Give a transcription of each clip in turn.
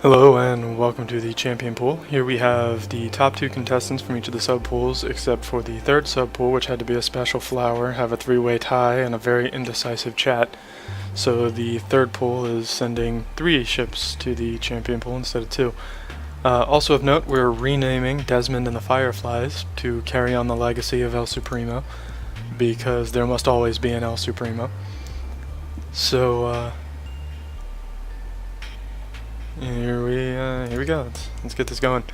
Hello and welcome to the champion pool. Here we have the top two contestants from each of the sub pools, except for the third sub pool, which had to be a special flower, have a three-way tie, and a very indecisive chat. So the third pool is sending 3 ships to the champion pool instead of 2. Also of note, we're renaming Desmond and the Fireflies to carry on the legacy of El Supremo, because there must always be an El Supremo. So, here we go. Let's get this going.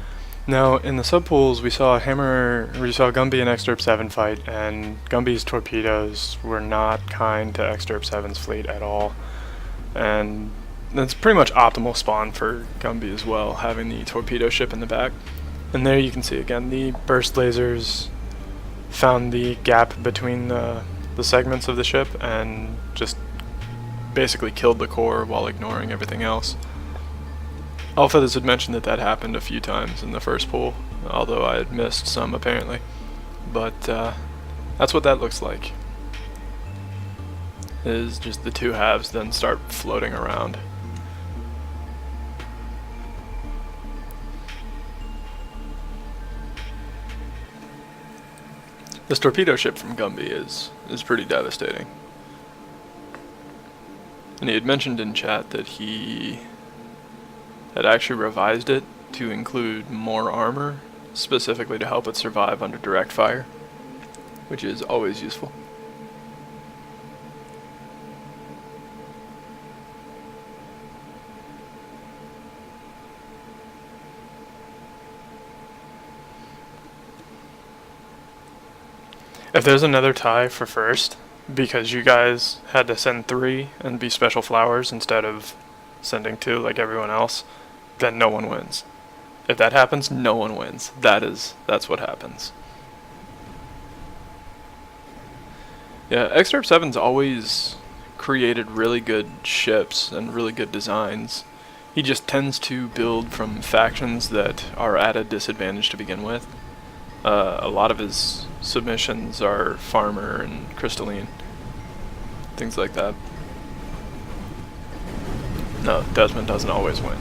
Now, in the subpools, we saw Gumby and Excerpt 7 fight, and Gumby's torpedoes were not kind to Excerpt 7's fleet at all. And that's pretty much optimal spawn for Gumby as well, having the torpedo ship in the back. And there you can see again, the burst lasers found the gap between the segments of the ship and just basically killed the core while ignoring everything else. Alphas had mentioned that happened a few times in the first pool, although I had missed some apparently. But that's what that looks like. Is just the two halves then start floating around. This torpedo ship from Gumby is pretty devastating. And he had mentioned in chat that he had actually revised it to include more armor, specifically to help it survive under direct fire, which is always useful. If there's another tie for first, because you guys had to send 3 and be special flowers instead of sending 2 like everyone else, then no one wins. If that happens, no one wins. That's what happens. Yeah, Excerpt 7's always created really good ships and really good designs. He just tends to build from factions that are at a disadvantage to begin with. A lot of his submissions are Farmer and Crystalline. Things like that. No, Desmond doesn't always win.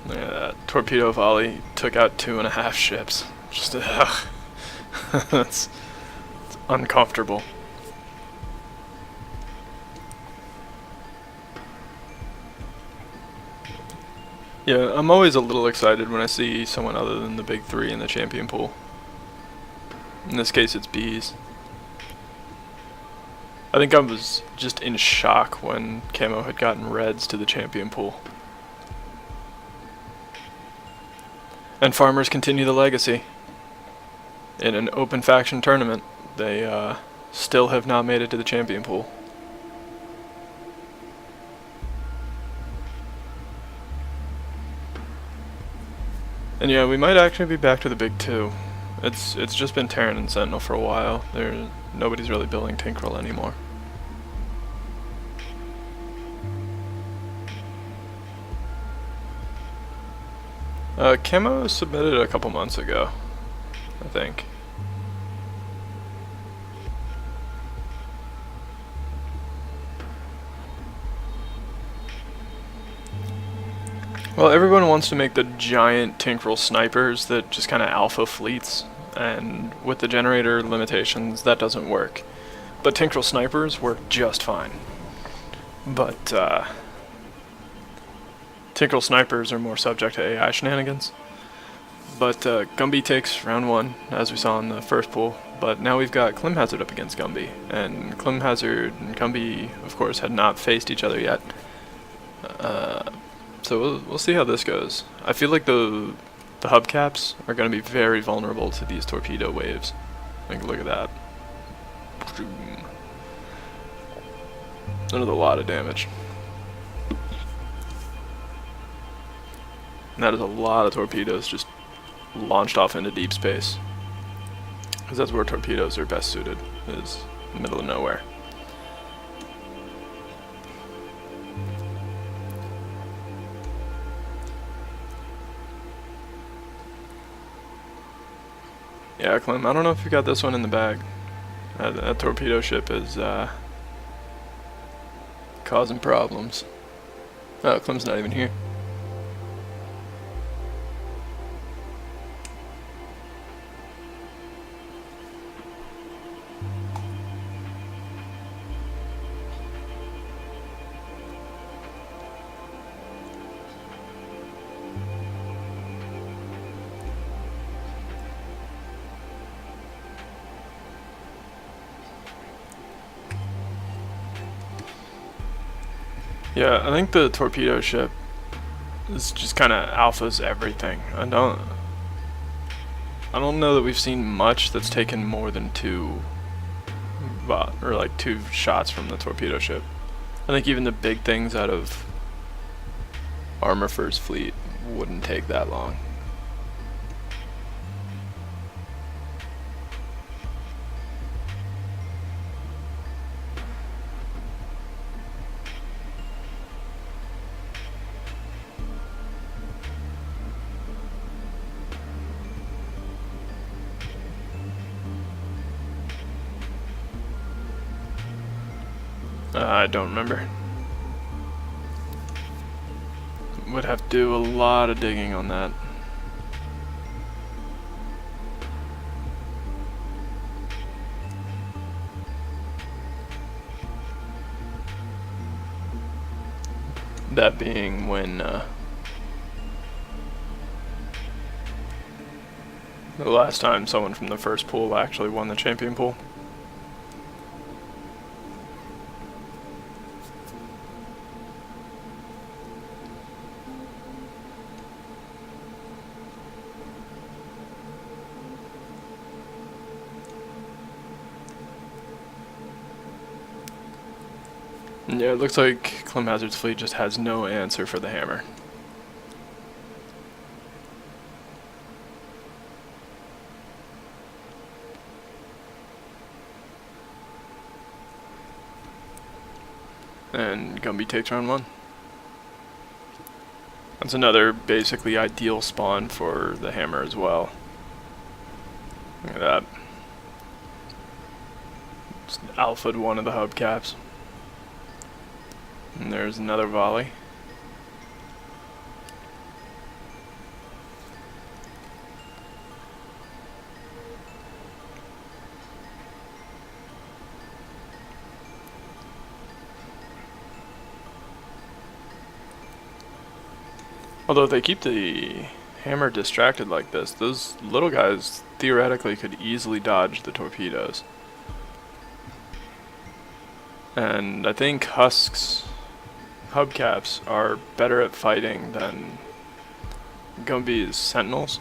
Yeah, that torpedo volley took out 2.5 ships. Just it's uncomfortable. Yeah, I'm always a little excited when I see someone other than the big 3 in the champion pool. In this case, it's bees. I think I was just in shock when Camo had gotten reds to the champion pool. And farmers continue the legacy. In an open faction tournament, they still have not made it to the champion pool. And yeah, we might actually be back to the big 2. It's just been Terran and Sentinel for a while. Nobody's really building Tinkerel anymore. Camo submitted a couple months ago, I think. Well, everyone wants to make the giant Tinkerel snipers that just kind of alpha fleets, and with the generator limitations, that doesn't work. But Tinkerel snipers work just fine. But, Tinkerel snipers are more subject to AI shenanigans. But Gumby takes round 1, as we saw in the first pool. But now we've got Climhazzard up against Gumby. And Climhazzard and Gumby, of course, had not faced each other yet. So we'll see how this goes. I feel like the hubcaps are going to be very vulnerable to these torpedo waves. Like, look at that. That is a lot of damage. And that is a lot of torpedoes just launched off into deep space. Because that's where torpedoes are best suited, is in the middle of nowhere. Yeah, Clem, I don't know if you got this one in the bag. That torpedo ship is causing problems. Oh, Clem's not even here. Yeah, I think the torpedo ship is just kind of alphas everything. I don't know that we've seen much that's taken more than two shots from the torpedo ship. I think even the big things out of Armor First Fleet wouldn't take that long. I don't remember. Would have to do a lot of digging on that. That being when the last time someone from the first pool actually won the champion pool. Yeah, it looks like Climhazzard's fleet just has no answer for the hammer. And Gumby takes round 1. That's another basically ideal spawn for the hammer as well. Look at that. Just alpha'd one of the hubcaps. And there's another volley. Although if they keep the hammer distracted like this, those little guys theoretically could easily dodge the torpedoes. And I think Husk's hubcaps are better at fighting than Gumby's sentinels,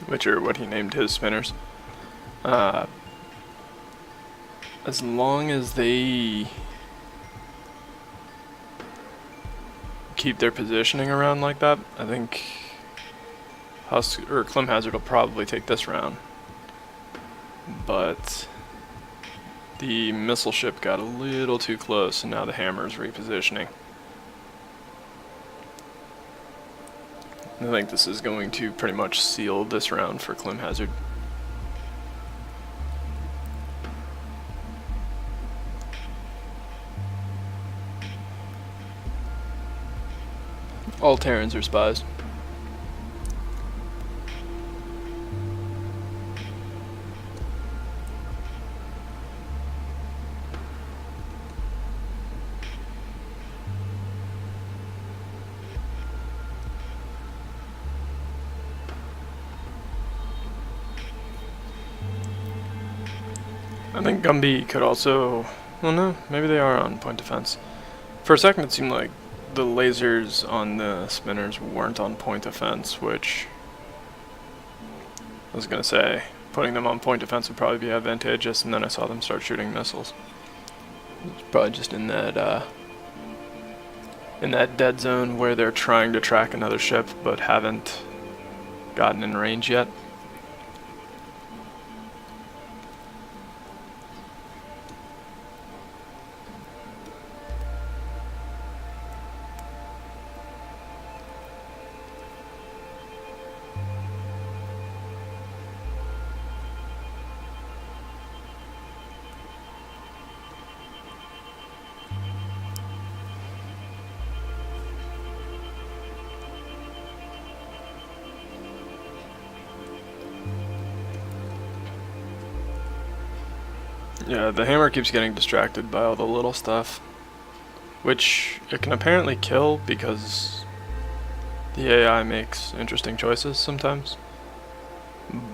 which are what he named his spinners. As long as they keep their positioning around like that, I think Husk or Climhazzard will probably take this round. But the missile ship got a little too close, and now the hammer's repositioning. I think this is going to pretty much seal this round for Climhazzard. All Terrans are spies. I think Gumby could also... well, no, maybe they are on point defense. For a second it seemed like the lasers on the spinners weren't on point defense, which I was going to say putting them on point defense would probably be advantageous, and then I saw them start shooting missiles. It's probably just in that dead zone where they're trying to track another ship but haven't gotten in range yet. Yeah, the hammer keeps getting distracted by all the little stuff, which it can apparently kill because the AI makes interesting choices sometimes.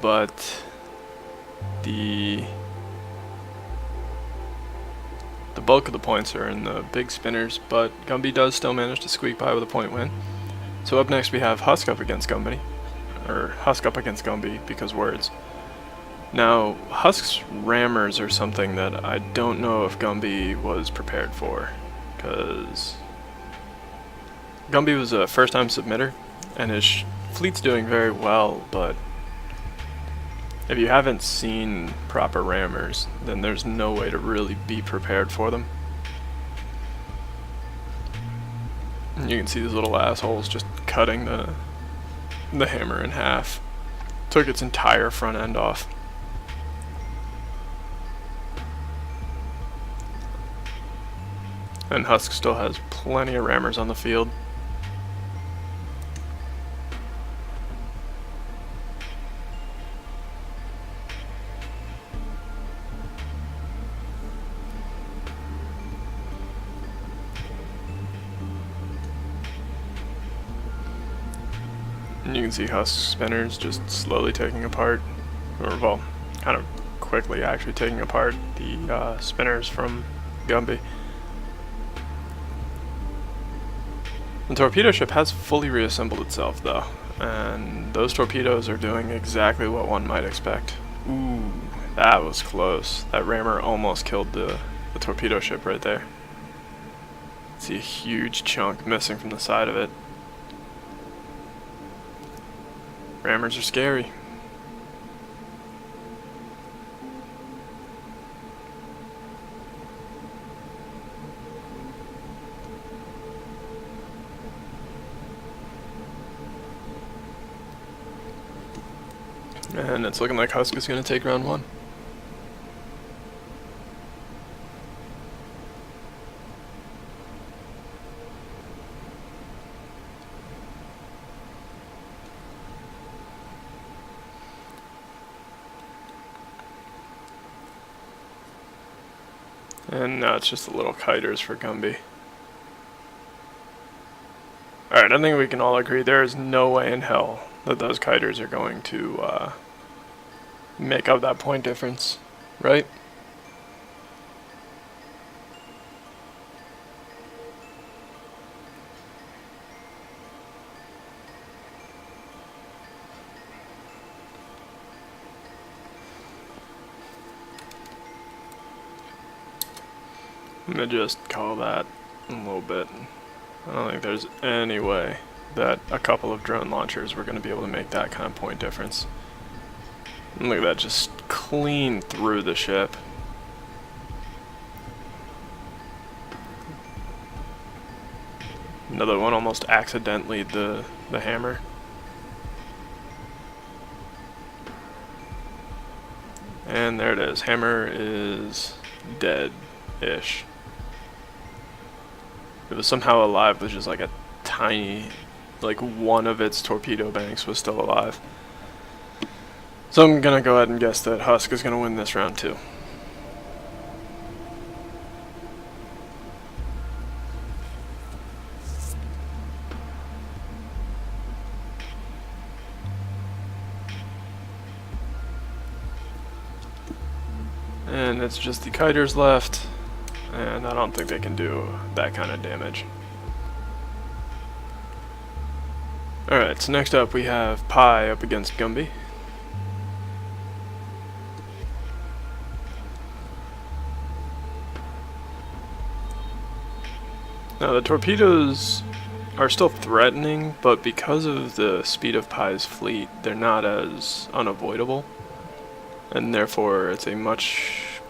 But the bulk of the points are in the big spinners, but Gumby does still manage to squeak by with a point win. So up next we have Husk up against Gumby, or Husk up against Gumby because words. Now, Husk's rammers are something that I don't know if Gumby was prepared for, because Gumby was a first-time submitter, and his fleet's doing very well, but if you haven't seen proper rammers, then there's no way to really be prepared for them. And you can see these little assholes just cutting the hammer in half. Took its entire front end off. And Husk still has plenty of rammers on the field. And you can see Husk spinners just slowly taking apart, or well, kind of quickly actually taking apart the spinners from Gumby. The torpedo ship has fully reassembled itself though, and those torpedoes are doing exactly what one might expect. Ooh, that was close. That rammer almost killed the torpedo ship right there. See a huge chunk missing from the side of it. Rammers are scary. And it's looking like Husk is going to take round one. And now it's just the little kiters for Gumby. Alright, I think we can all agree there is no way in hell that those kiters are going to make up that point difference, right? I'm gonna just call that a little bit. I don't think there's any way that a couple of drone launchers were going to be able to make that kind of point difference. And look at that, just clean through the ship. Another one almost accidentally the hammer. And there it is. Hammer is dead-ish. It was somehow alive with just like a tiny, like one of its torpedo banks was still alive. So I'm gonna go ahead and guess that Husk is gonna win this round too. And it's just the kiters left. And I don't think they can do that kind of damage. Alright, so next up we have Pi up against Gumby. Now the torpedoes are still threatening, but because of the speed of Pi's fleet, they're not as unavoidable. And therefore it's a much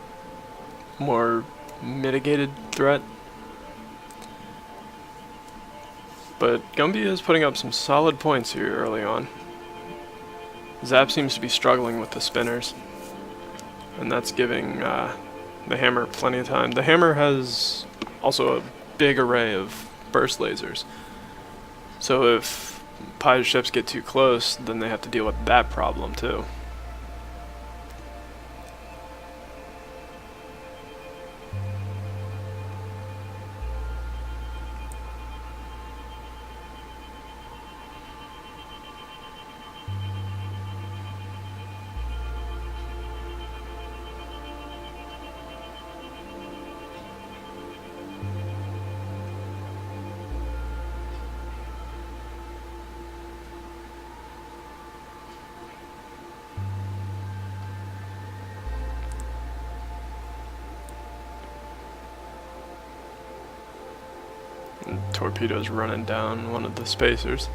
more mitigated threat. But Gumby is putting up some solid points here early on. Zap seems to be struggling with the spinners, and that's giving the hammer plenty of time. The hammer has also a big array of burst lasers, so if Pi's ships get too close, then they have to deal with that problem too. And torpedoes running down one of the spacers.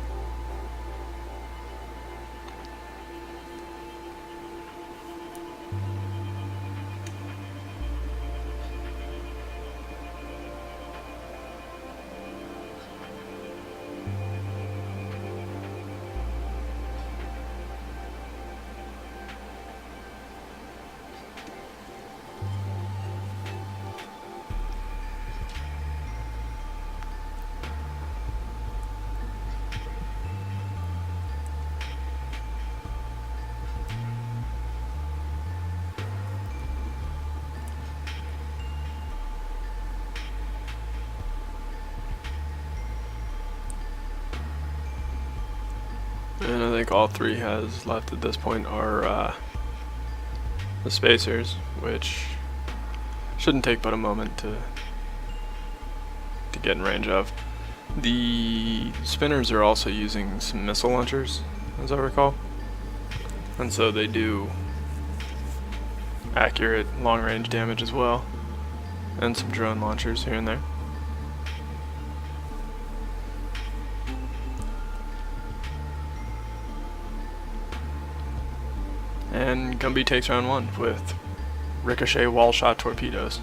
And I think all three has left at this point are the spacers, which shouldn't take but a moment to get in range of. The spinners are also using some missile launchers, as I recall, and so they do accurate long-range damage as well, and some drone launchers here and there. And Gumby takes round one with ricochet wall shot torpedoes.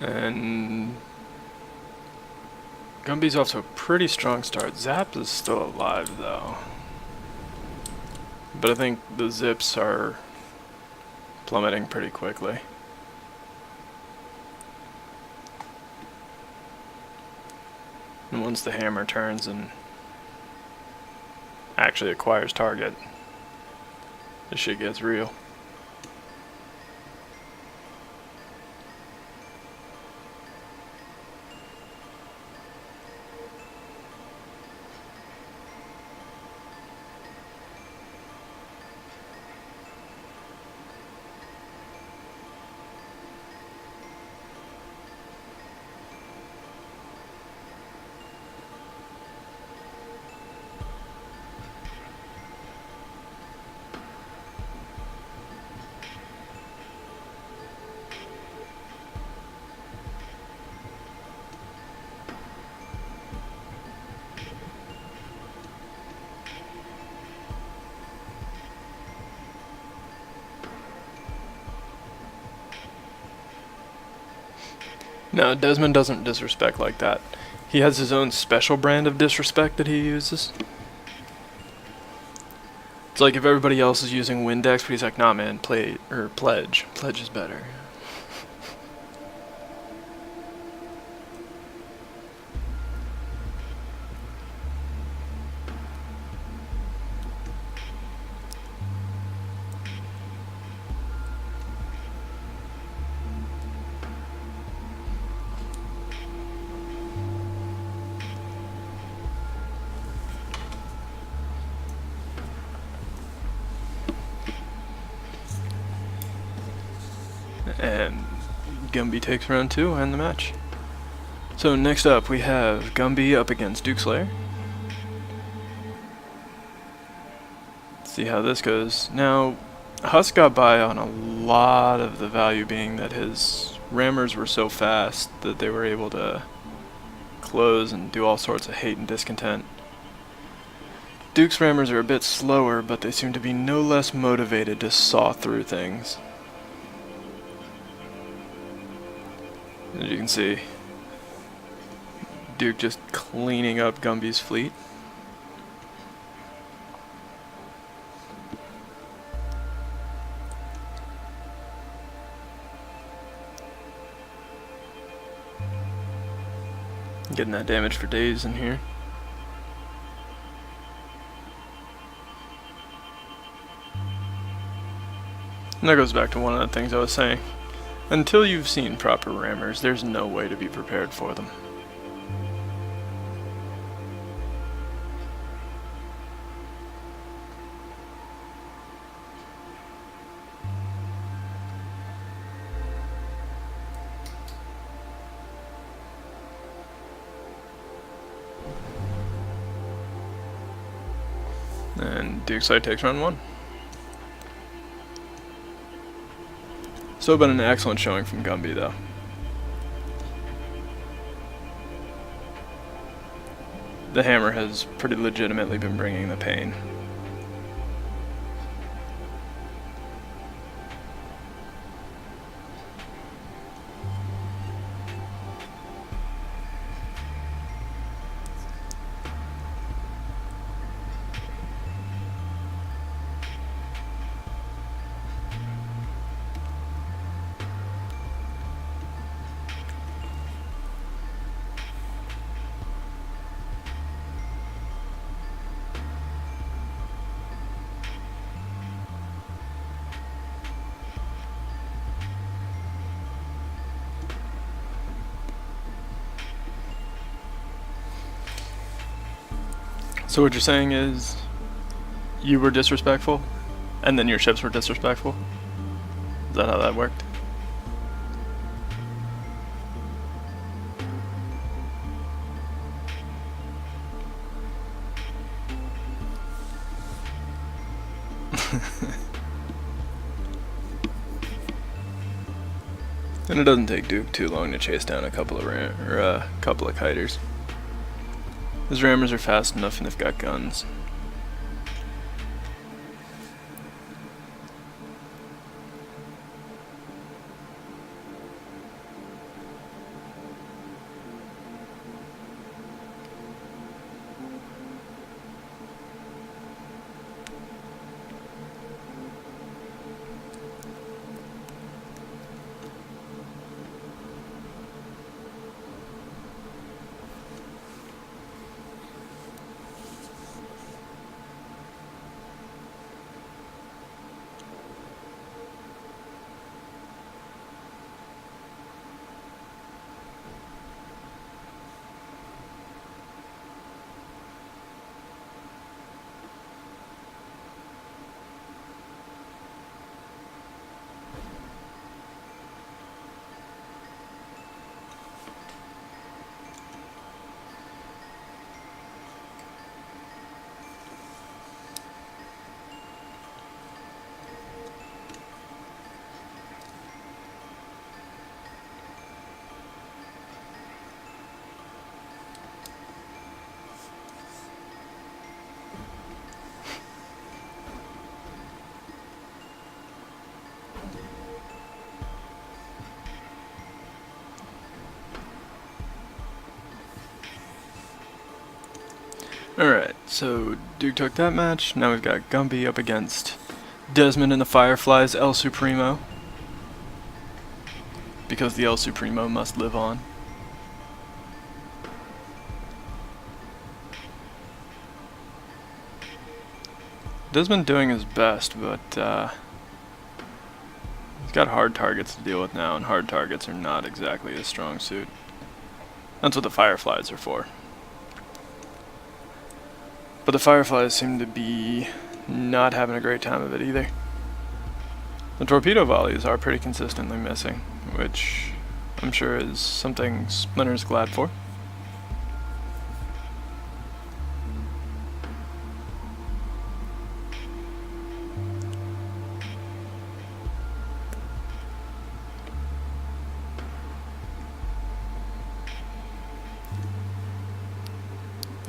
And Gumby's off to a pretty strong start. Zap is still alive though, but I think the zips are plummeting pretty quickly. And once the hammer turns and actually acquires target, this shit gets real. No, Desmond doesn't disrespect like that. He has his own special brand of disrespect that he uses. It's like if everybody else is using Windex, but he's like, nah man, Pledge. Pledge is better. And Gumby takes round two and the match. So next up we have Gumby up against Dukeslayer. Let's see how this goes. Now, Husk got by on a lot of the value being that his rammers were so fast that they were able to close and do all sorts of hate and discontent. Duke's rammers are a bit slower, but they seem to be no less motivated to saw through things. As you can see, Duke just cleaning up Gumby's fleet. Getting that damage for days in here. And that goes back to one of the things I was saying. Until you've seen proper rammers, there's no way to be prepared for them. And Dukeslayer takes round 1. Still been an excellent showing from Gumby, though. The hammer has pretty legitimately been bringing the pain. So what you're saying is, you were disrespectful, and then your ships were disrespectful? Is that how that worked? And it doesn't take Duke too long to chase down a couple of kiters. His rammers are fast enough and they've got guns. Alright, so Duke took that match. Now we've got Gumby up against Desmond and the Fireflies, El Supremo. Because the El Supremo must live on. Desmond doing his best, but he's got hard targets to deal with now, and hard targets are not exactly his strong suit. That's what the Fireflies are for. But the Fireflies seem to be not having a great time of it either. The torpedo volleys are pretty consistently missing, which I'm sure is something Splinter's glad for.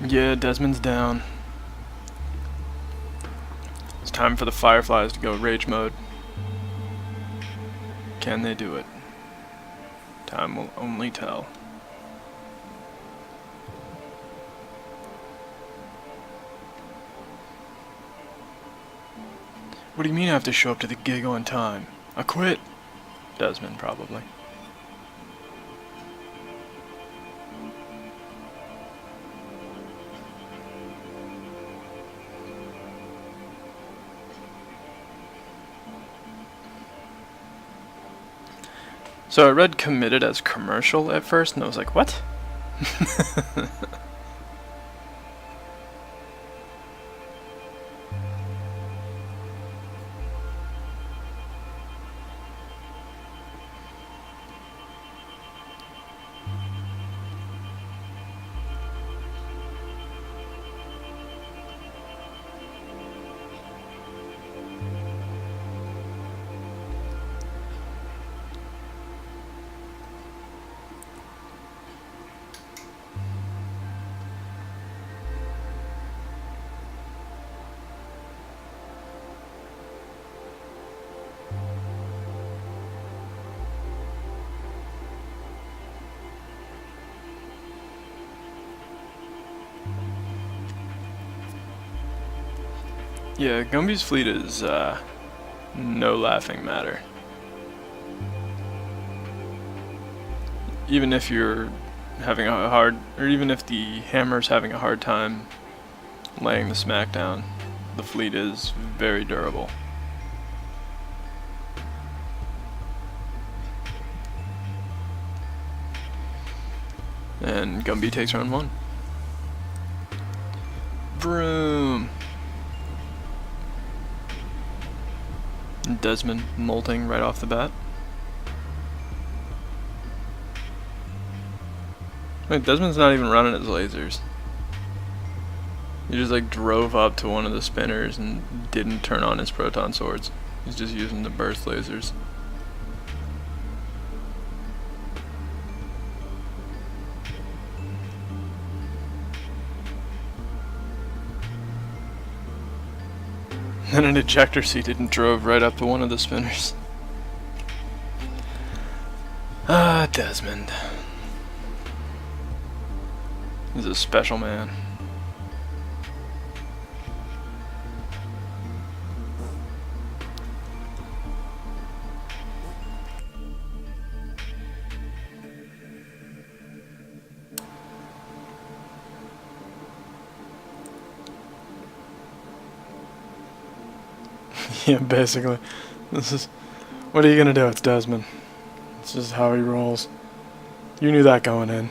Yeah, Desmond's down. It's time for the Fireflies to go rage mode. Can they do it? Time will only tell. What do you mean I have to show up to the gig on time? I quit. Desmond, probably. So I read committed as commercial at first, and I was like, what? Yeah, Gumby's fleet is no laughing matter. Even if you're having a hard, or even if the hammer's having a hard time laying the smack down, the fleet is very durable. And Gumby takes round 1. Vroom! Desmond molting right off the bat. Wait, Desmond's not even running his lasers. He just like drove up to one of the spinners and didn't turn on his proton swords. He's just using the burst lasers. And an ejector seat didn't drove right up to one of the spinners. Ah, Desmond. He's a special man. Yeah, basically. This is... What are you gonna do? It's Desmond. It's just how he rolls. You knew that going in.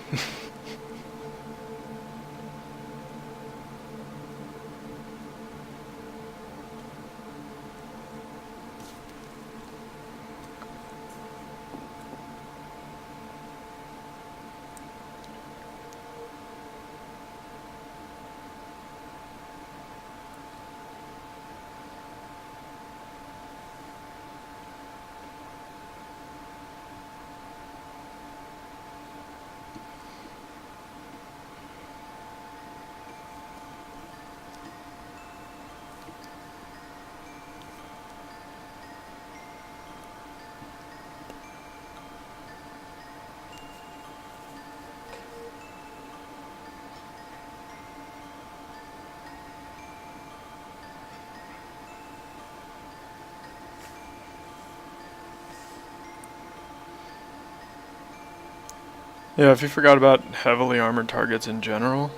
Yeah, if you forgot about heavily armored targets in general,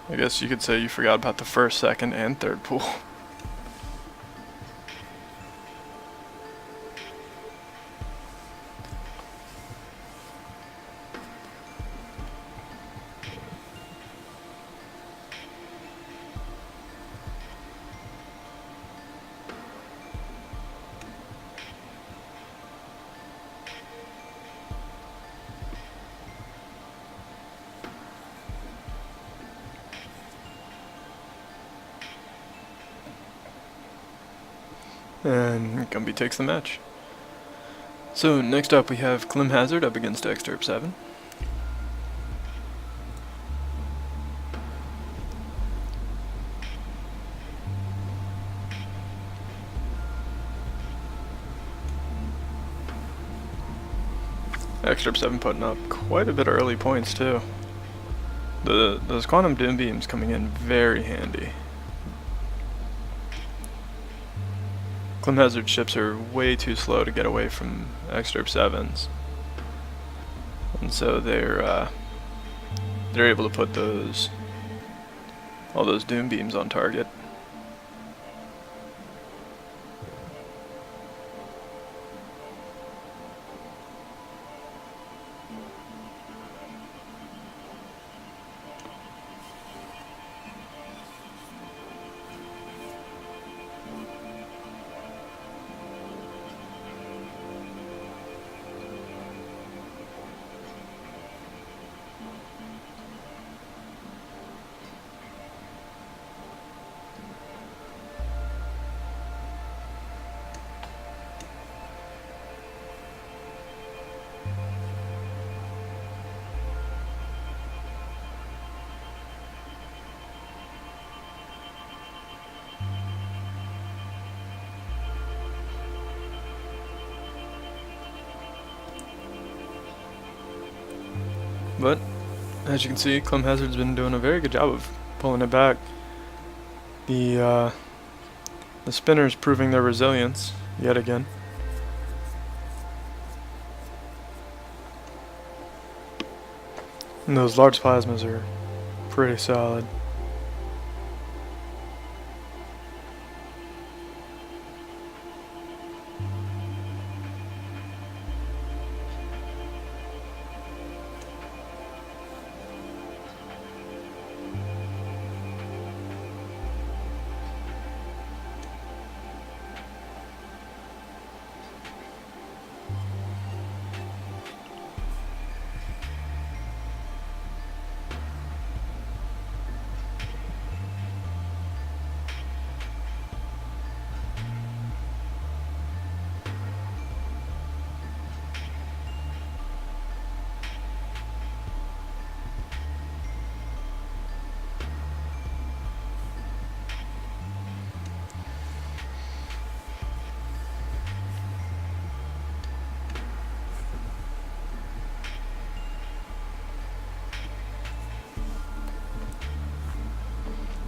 I guess you could say you forgot about the first, second, and third pool. And Gumby takes the match. So next up we have Climhazzard up against Exterp 7. Exterp 7 putting up quite a bit of early points too. Those quantum doom beams coming in very handy. Climhazzard ships are way too slow to get away from Exterp 7s, and so they're able to put all those doom beams on target. As you can see, Climhazzard's been doing a very good job of pulling it back. The spinners proving their resilience yet again. And those large plasmas are pretty solid.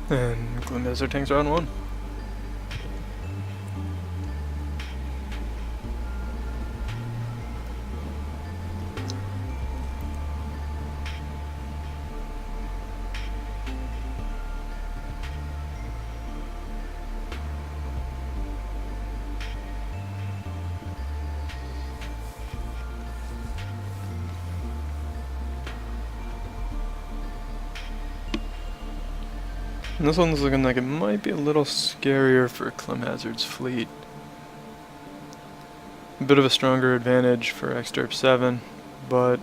And Climhazzard tanks round one. And this one's looking like it might be a little scarier for Climhazzard's fleet. A bit of a stronger advantage for Exderp 7, but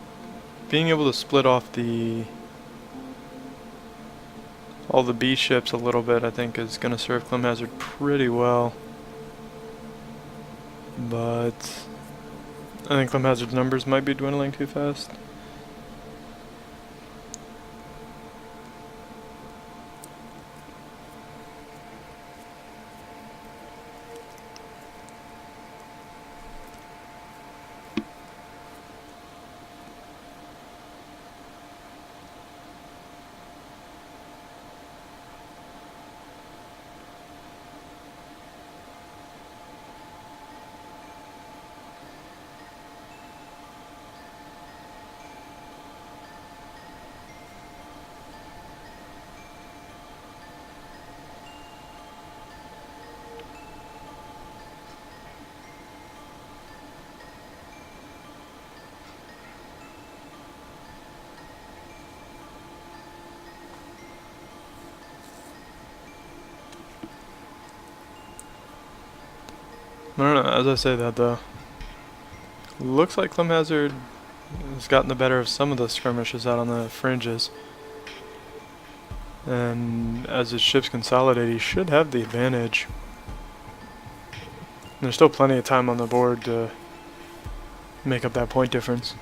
being able to split off all the B ships a little bit, I think, is going to serve Climhazzard pretty well. But I think Climhazzard's numbers might be dwindling too fast. I don't know, as I say that though, looks like Climhazzard has gotten the better of some of the skirmishes out on the fringes. And as his ships consolidate, he should have the advantage. And there's still plenty of time on the board to make up that point difference.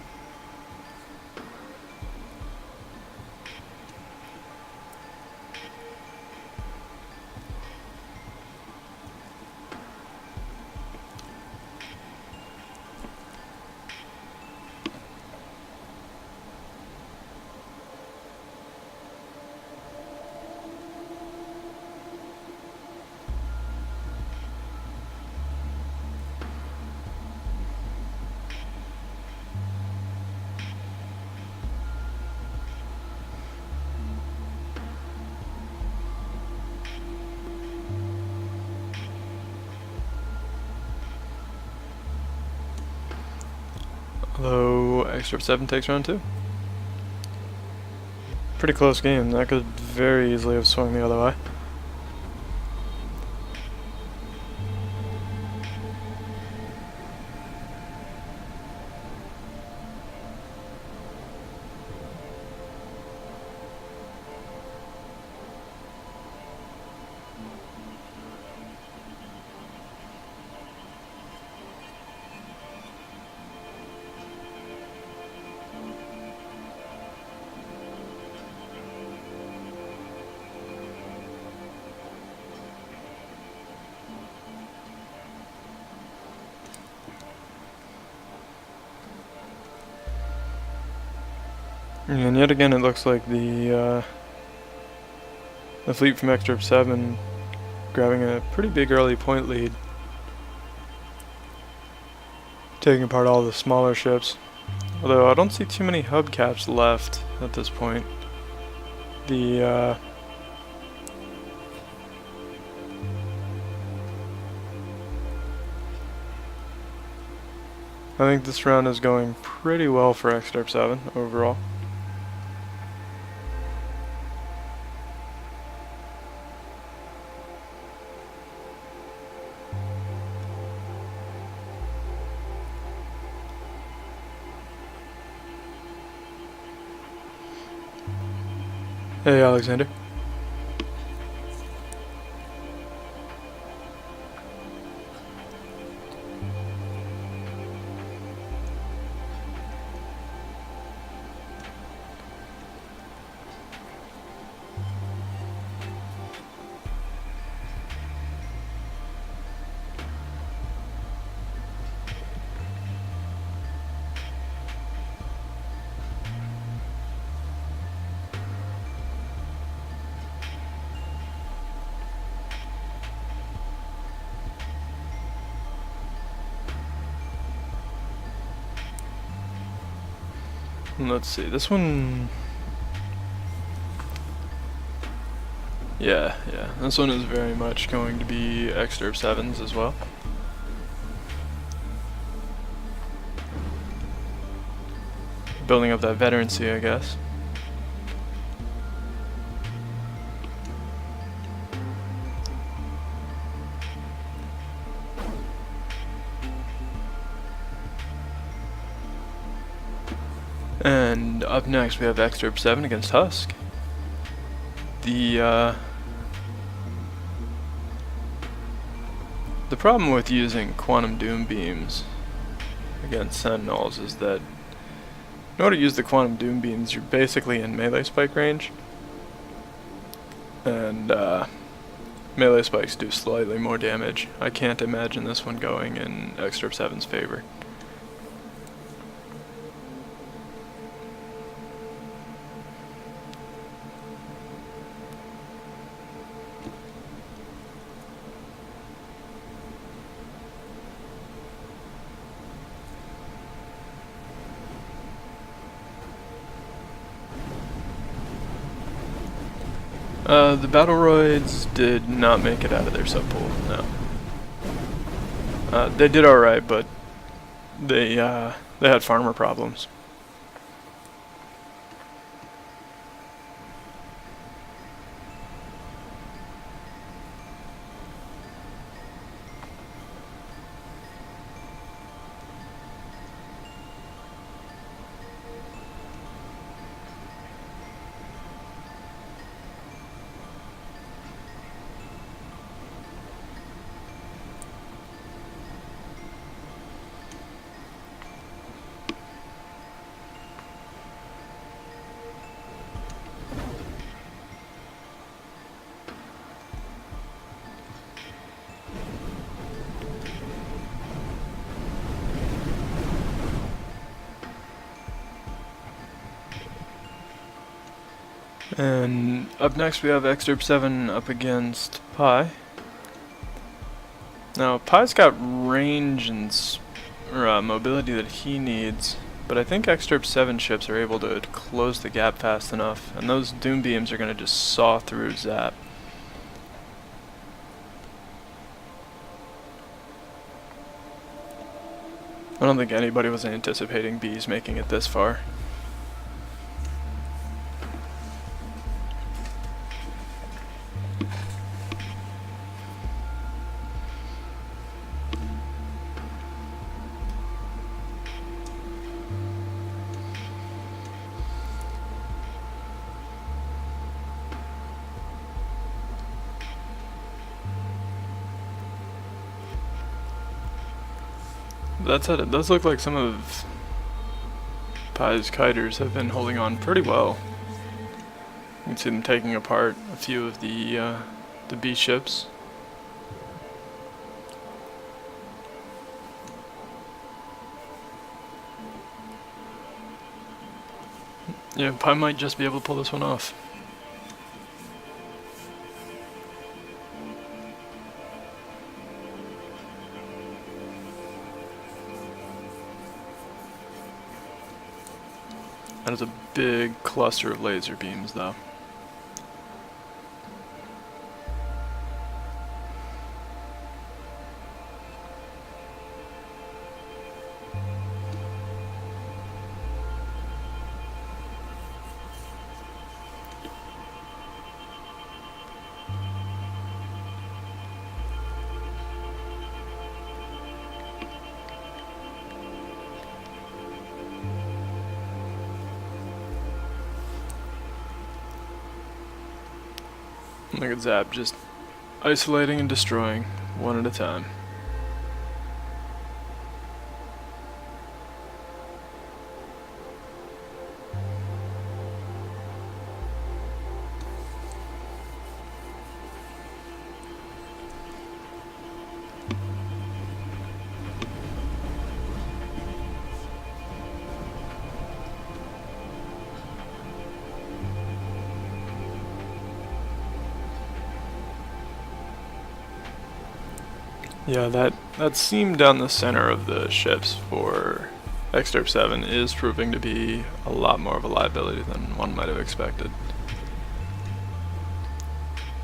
Although Exderp 7 takes round 2. Pretty close game. That could very easily have swung the other way. And yet again, it looks like the fleet from Excerpt 7 grabbing a pretty big early point lead, taking apart all the smaller ships. Although I don't see too many hubcaps left at this point. I think this round is going pretty well for Excerpt 7 overall. Hey, Alexander. Let's see, this one... Yeah, this one is very much going to be Excerpt 7s as well. Building up that veterancy, I guess. And up next we have Excerpt 7 against Husk. The problem with using Quantum Doom Beams against Sentinels is that in order to use the Quantum Doom Beams, you're basically in melee spike range. And melee spikes do slightly more damage. I can't imagine this one going in Excerpt 7's favor. The Battleroids did not make it out of their subpool, no. They did alright, but they had farmer problems. And up next we have Excerpt 7 up against Pi. Now Pi's got range and mobility that he needs, but I think Excerpt 7 ships are able to close the gap fast enough, and those Doom Beams are going to just saw through Zap. I don't think anybody was anticipating Bees making it this far. That said, it does look like some of Pi's kiters have been holding on pretty well. You can see them taking apart a few of the B ships. Yeah, Pi might just be able to pull this one off. That is a big cluster of laser beams, though. Look at Zap just isolating and destroying one at a time. Yeah, that seam down the center of the ships for Exterp 7 is proving to be a lot more of a liability than one might have expected.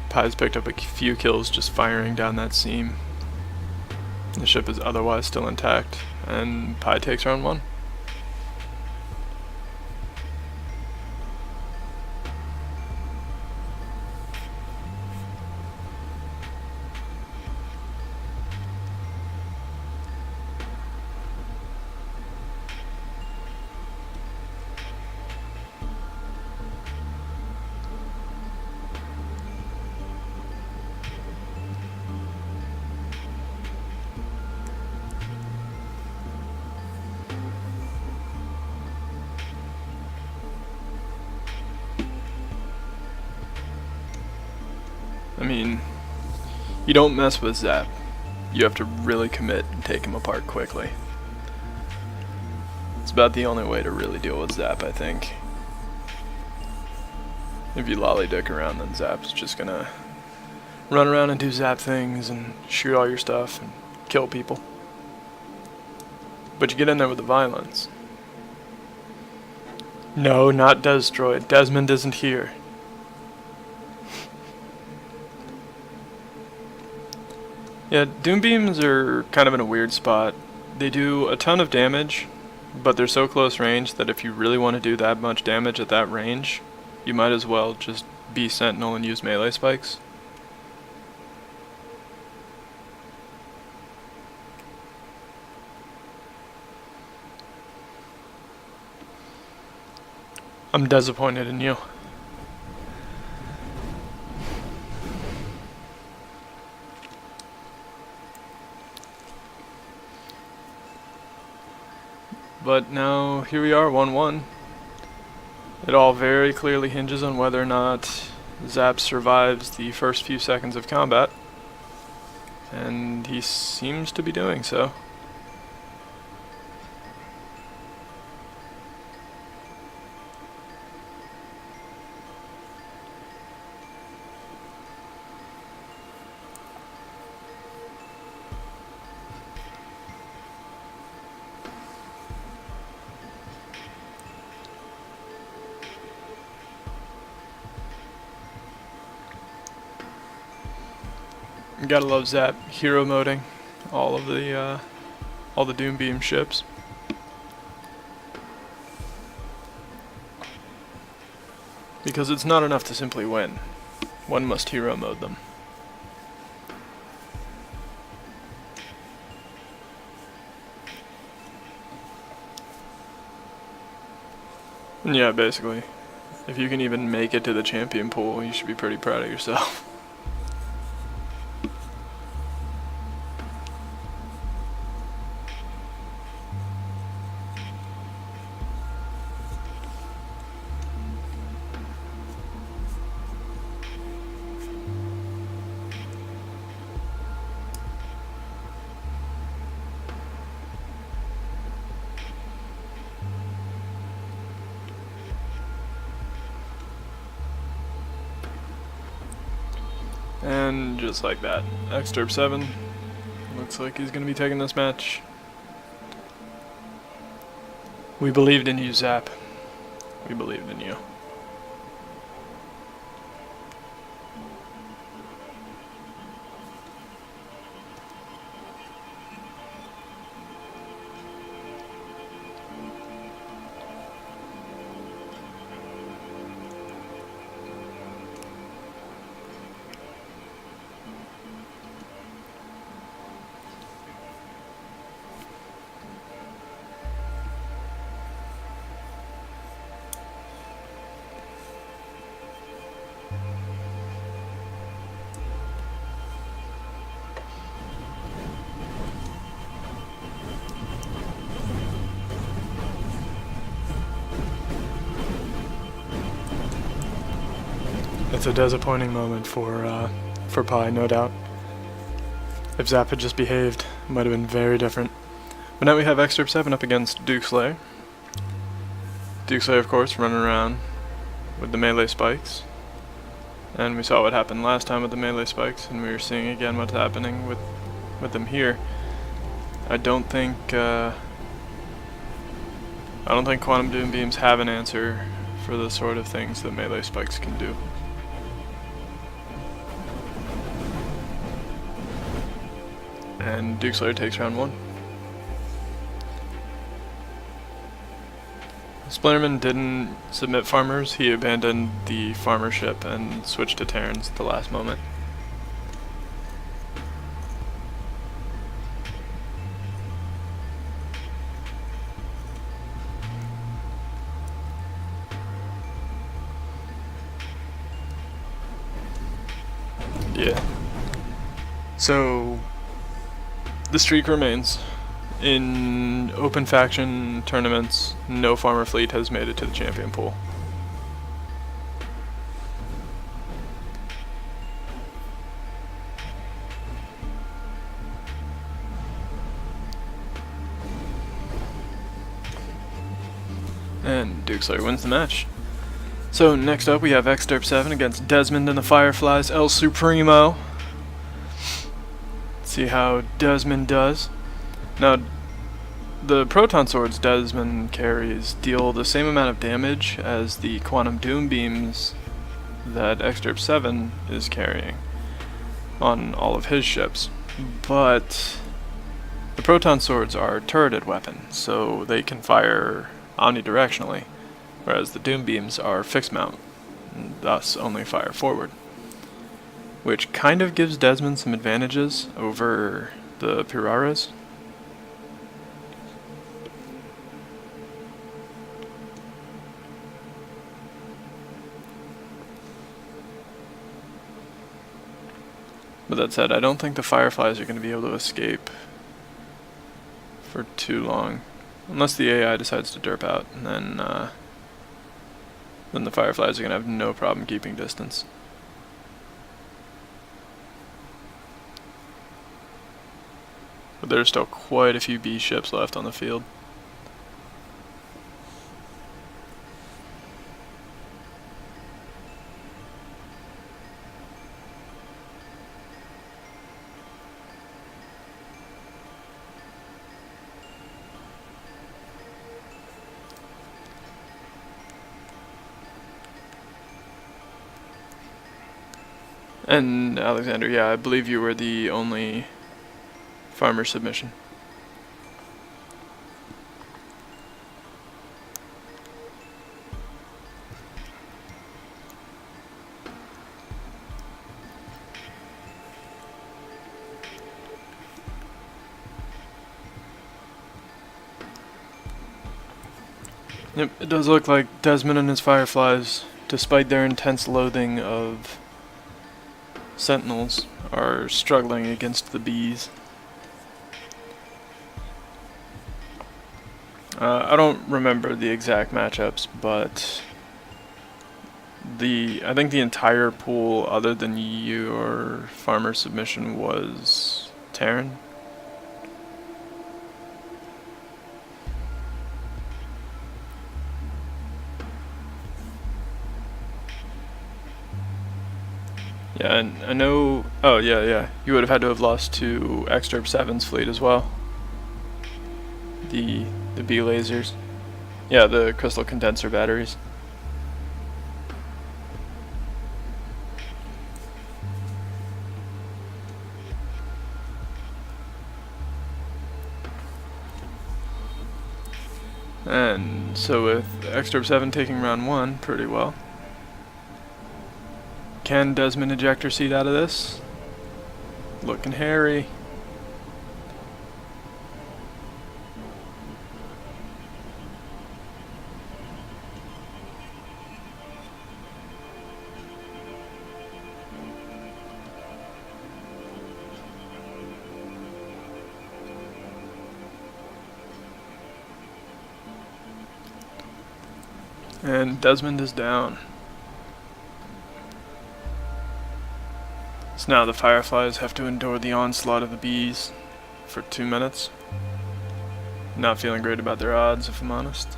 Pi's picked up a few kills just firing down that seam. The ship is otherwise still intact, and Pi takes round 1. I mean, you don't mess with Zap. You have to really commit and take him apart quickly. It's about the only way to really deal with Zap, I think. If you lollydick around, then Zap's just gonna run around and do Zap things and shoot all your stuff and kill people. But you get in there with the violence. No, not Destroid. Desmond isn't here. Yeah, Doom Beams are kind of in a weird spot. They do a ton of damage, but they're so close range that if you really want to do that much damage at that range, you might as well just be Sentinel and use melee spikes. I'm disappointed in you. But now, here we are, 1-1. It all very clearly hinges on whether or not Zap survives the first few seconds of combat. And he seems to be doing so. You gotta love Zap hero moding all the Doom Beam ships. Because it's not enough to simply win. One must hero mode them. And yeah, basically, if you can even make it to the champion pool, you should be pretty proud of yourself. And just like that, Exterp 7 looks like he's going to be taking this match. We believed in you, Zap. We believed in you. It's a disappointing moment for Pi, no doubt. If Zap had just behaved, it might have been very different. But now we have Exterp 7 up against Dukeslayer. Dukeslayer, of course, running around with the melee spikes. And we saw what happened last time with the melee spikes, and we are seeing again what's happening with them here. I don't think Quantum Doom Beams have an answer for the sort of things that melee spikes can do. And Dukeslayer takes round 1. Splinterman didn't submit farmers, he abandoned the farmer ship and switched to Terrans at the last moment. Yeah. So the streak remains. In open faction tournaments, no farmer fleet has made it to the champion pool. And Dukeslayer wins the match. So next up we have Exterp 7 against Desmond and the Fireflies, El Supremo. Let's see how Desmond does. Now, the proton swords Desmond carries deal the same amount of damage as the quantum doom beams that Exterp 7 is carrying on all of his ships. But the proton swords are turreted weapons, so they can fire omnidirectionally, whereas the doom beams are fixed mount, and thus only fire forward. Which kind of gives Desmond some advantages over the Piraras. But that said, I don't think the Fireflies are going to be able to escape for too long. Unless the AI decides to derp out, and then the Fireflies are going to have no problem keeping distance. But there's still quite a few B ships left on the field. And Alexander, yeah, I believe you were the only farmer submission. Yep, it does look like Desmond and his Fireflies, despite their intense loathing of Sentinels, are struggling against the bees. I don't remember the exact matchups, but I think the entire pool, other than your farmer submission, was Terran. Yeah, and I know... Oh, yeah. You would have had to have lost to Exterp 7's fleet as well. The B lasers. Yeah, the crystal condenser batteries. And so with Exterp 7 taking round 1 pretty well. Can Desmond eject her seat out of this? Looking hairy. And Desmond is down. So now the Fireflies have to endure the onslaught of the bees for 2 minutes. Not feeling great about their odds, if I'm honest.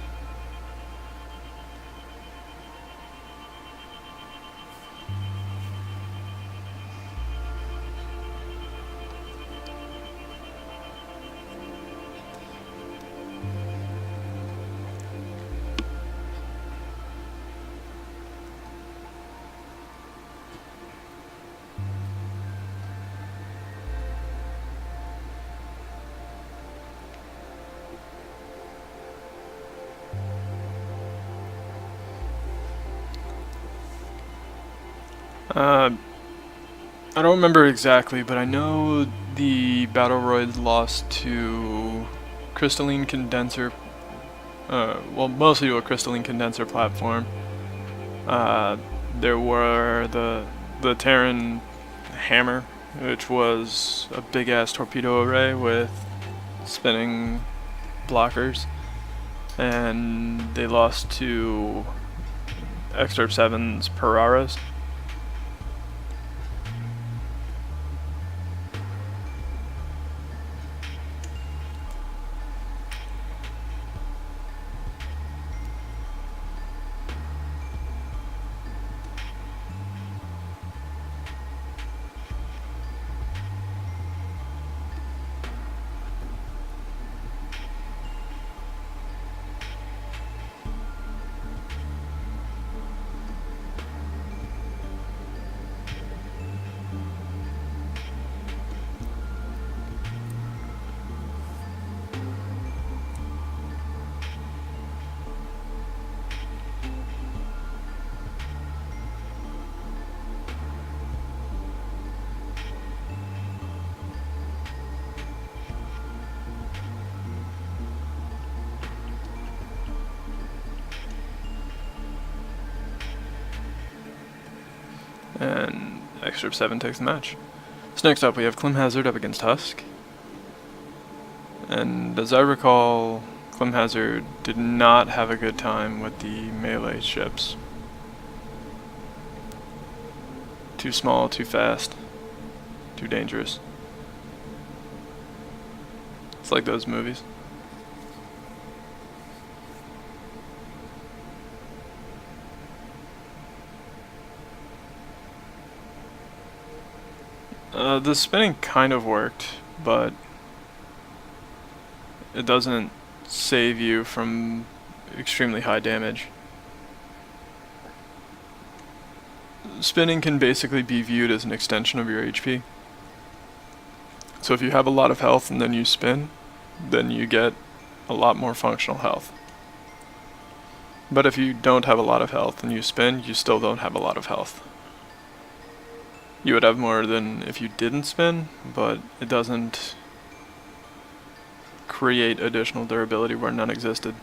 I don't remember exactly, but I know the Battleroids lost to crystalline condenser, well, mostly to a crystalline condenser platform. There were the Terran hammer, which was a big-ass torpedo array with spinning blockers, and they lost to Exterp 7's Piraras. And Exterp 7 takes the match. So next up we have Climhazzard up against Husk. And as I recall, Climhazzard did not have a good time with the melee ships. Too small, too fast, too dangerous. It's like those movies. The spinning kind of worked, but it doesn't save you from extremely high damage. Spinning can basically be viewed as an extension of your HP. So if you have a lot of health and then you spin, then you get a lot more functional health. But if you don't have a lot of health and you spin, you still don't have a lot of health. You would have more than if you didn't spin, but it doesn't create additional durability where none existed.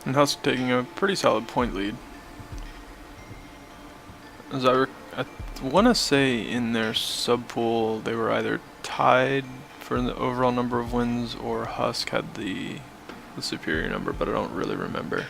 And Husk taking a pretty solid point lead. As I want to say in their sub-pool they were either tied for the overall number of wins, or Husk had the superior number, but I don't really remember.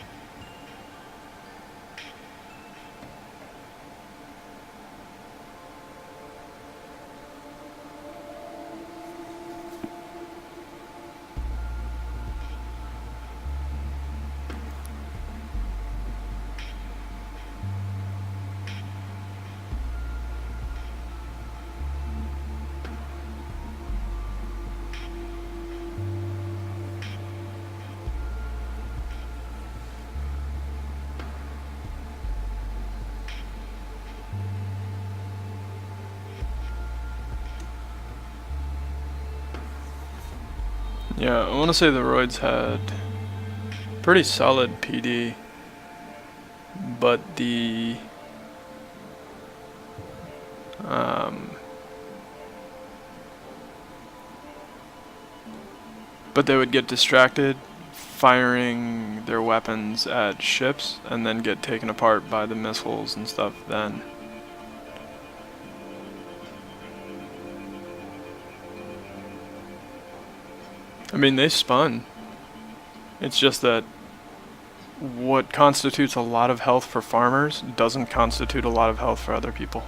Yeah, I want to say the Roids had pretty solid PD, but but they would get distracted firing their weapons at ships and then get taken apart by the missiles and stuff then. I mean, they spun. It's just that what constitutes a lot of health for farmers doesn't constitute a lot of health for other people.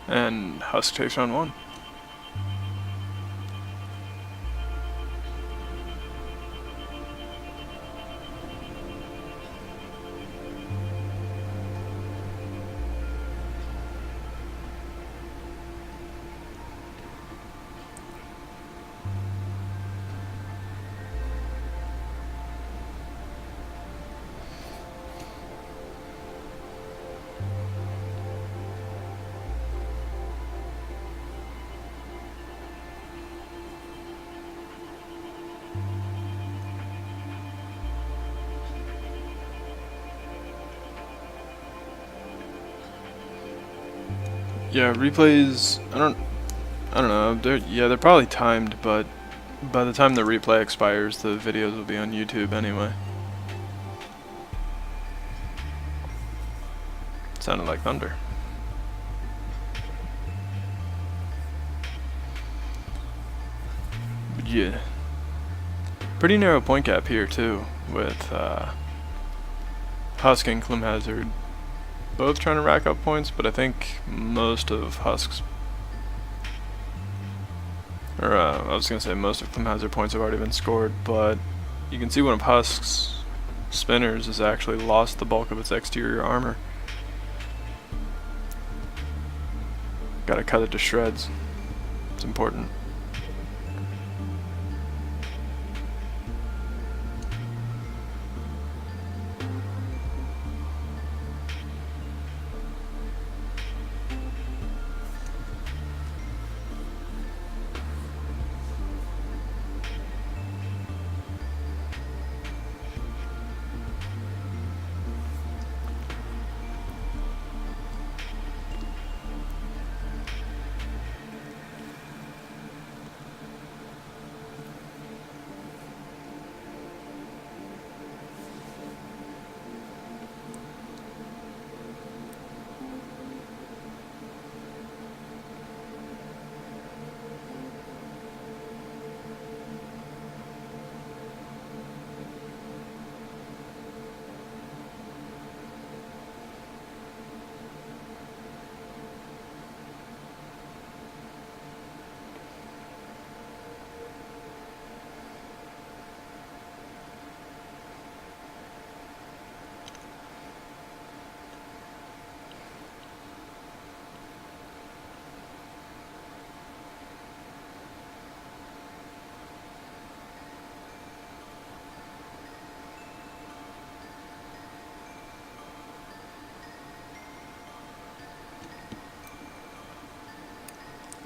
And Husk takes round 1. Yeah, replays, I don't know, they're probably timed, but by the time the replay expires, the videos will be on YouTube anyway. Sounded like thunder. But yeah. Pretty narrow point gap here too, with Husk and Climhazzard both trying to rack up points, but I think most of Husk's, or I was gonna say most of Climhazzard points have already been scored, but you can see one of Husk's spinners has actually lost the bulk of its exterior armor. Gotta cut it to shreds. It's important.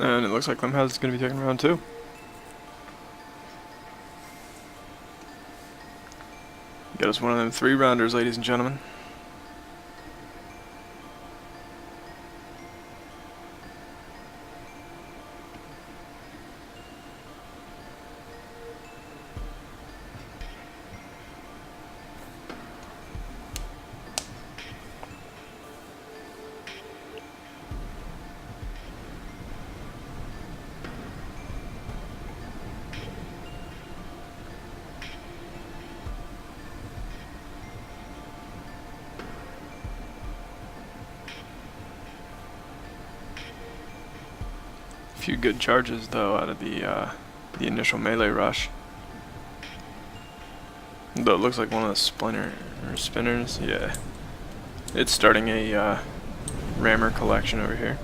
And it looks like Climhazzard's going to be taking round 2. Get us one of them 3-rounders, ladies and gentlemen. few good charges though out of the initial melee rush. Though it looks like one of the Splinter or spinners, yeah. It's starting a rammer collection over here.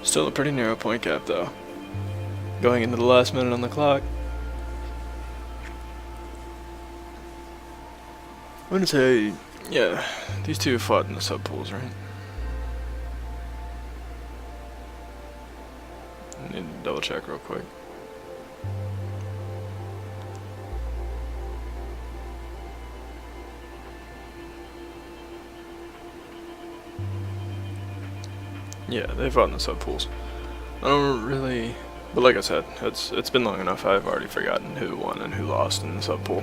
Still a pretty narrow point gap though. Going into the last minute on the clock. I'm gonna say, yeah, these two fought in the sub pools, right? I need to double check real quick. Yeah, they fought in the sub pools. I don't really, but like I said, it's been long enough. I've already forgotten who won and who lost in the sub pool.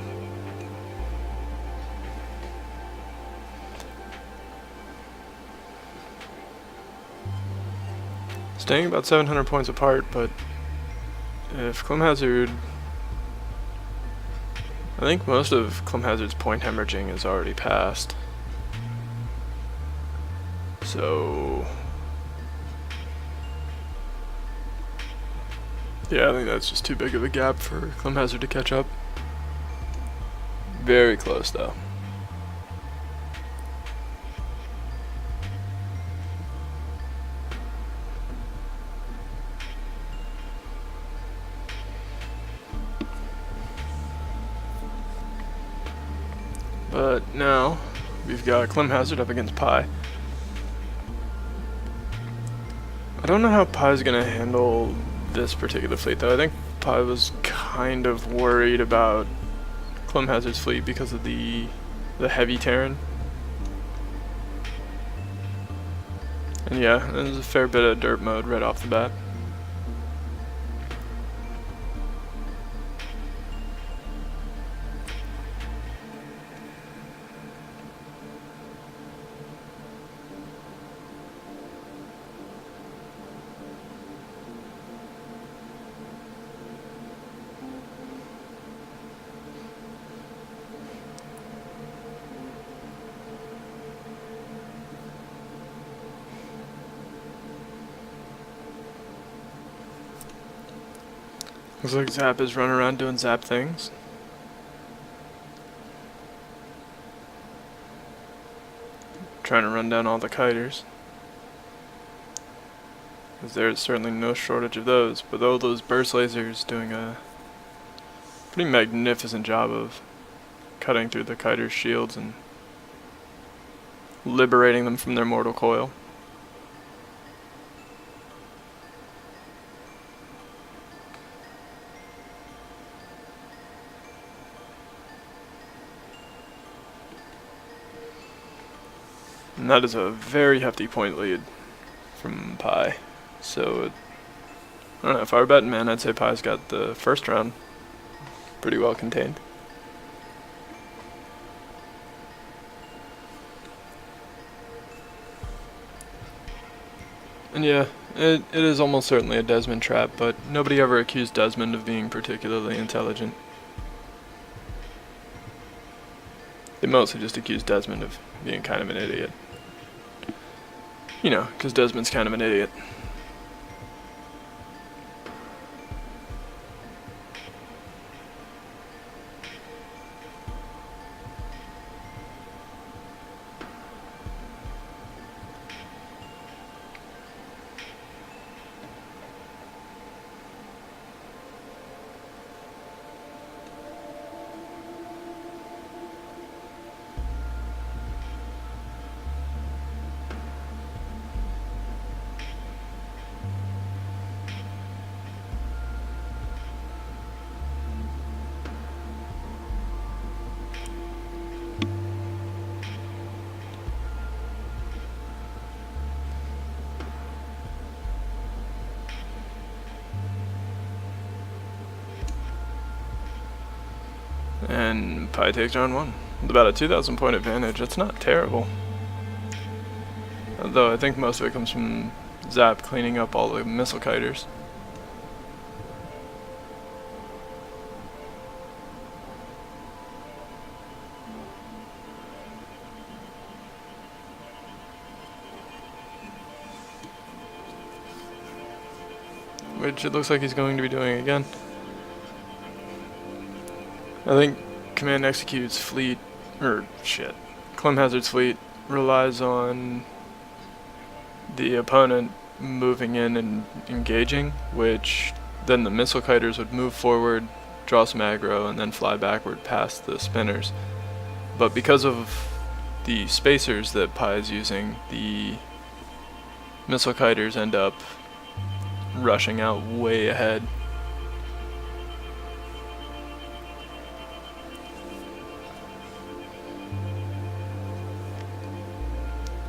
Staying about 700 points apart, but if Climhazzard, I think most of Climhazzard's point hemorrhaging is already passed. So yeah, I think that's just too big of a gap for Climhazzard to catch up. Very close though. But now we've got Climhazzard up against Pi. I don't know how Pi's gonna handle this particular fleet though. I think Pi was kind of worried about Climhazzard's fleet because of the heavy Terran. And yeah, there's a fair bit of dirt mode right off the bat. Looks like Zap is running around doing Zap things. Trying to run down all the kiters. Because there's certainly no shortage of those. But though those burst lasers doing a pretty magnificent job of cutting through the kiters' shields and liberating them from their mortal coil. And that is a very hefty point lead from Pi. So, I don't know, if I were betting man, I'd say Pi's got the first round pretty well contained. And yeah, it is almost certainly a Desmond trap, but nobody ever accused Desmond of being particularly intelligent. They mostly just accused Desmond of being kind of an idiot. You know, because Desmond's kind of an idiot. And Pi takes round 1. With about a 2,000 point advantage, that's not terrible. Though I think most of it comes from Zap cleaning up all the missile kiters. Which it looks like he's going to be doing again. I think Command Execute's fleet, Climhazzard's fleet relies on the opponent moving in and engaging, which then the missile kiters would move forward, draw some aggro, and then fly backward past the spinners. But because of the spacers that Pi is using, the missile kiters end up rushing out way ahead.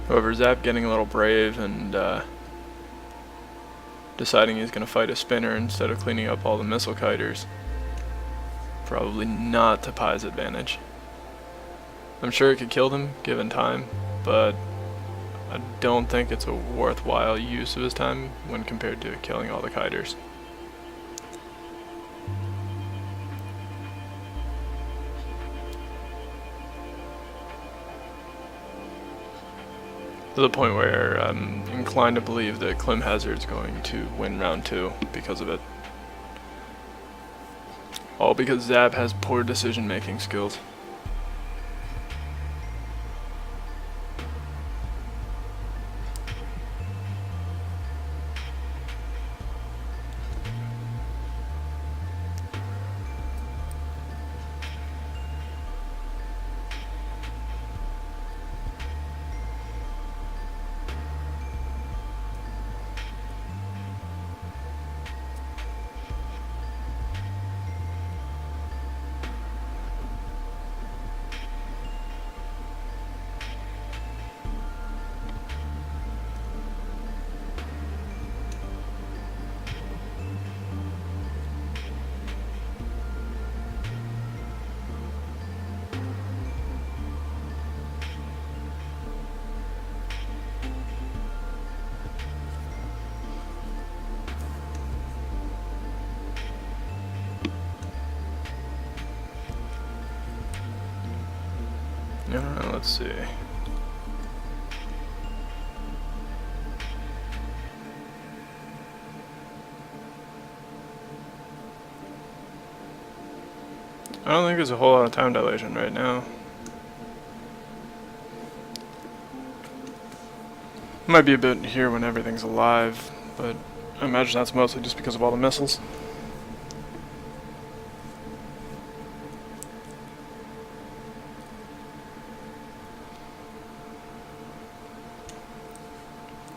However, Zap getting a little brave and deciding he's going to fight a spinner instead of cleaning up all the missile kiters. Probably not to Pi's advantage. I'm sure it could kill them given time, but I don't think it's a worthwhile use of his time when compared to killing all the kiters. To the point where I'm inclined to believe that Climhazzard's going to win round 2 because of it. All because Zap has poor decision-making skills. Let's see. I don't think there's a whole lot of time dilation right now. Might be a bit here when everything's alive, but I imagine that's mostly just because of all the missiles.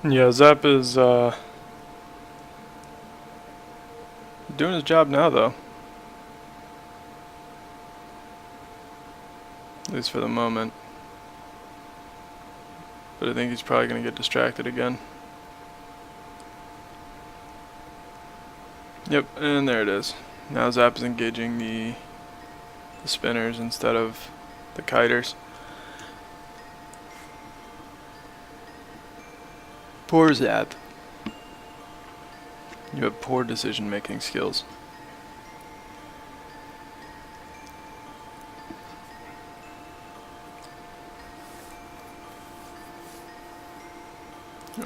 Yeah, Zap is doing his job now, though. At least for the moment. But I think he's probably going to get distracted again. Yep, and there it is. Now Zap is engaging the spinners instead of the kiters. Poor Zap. You have poor decision-making skills.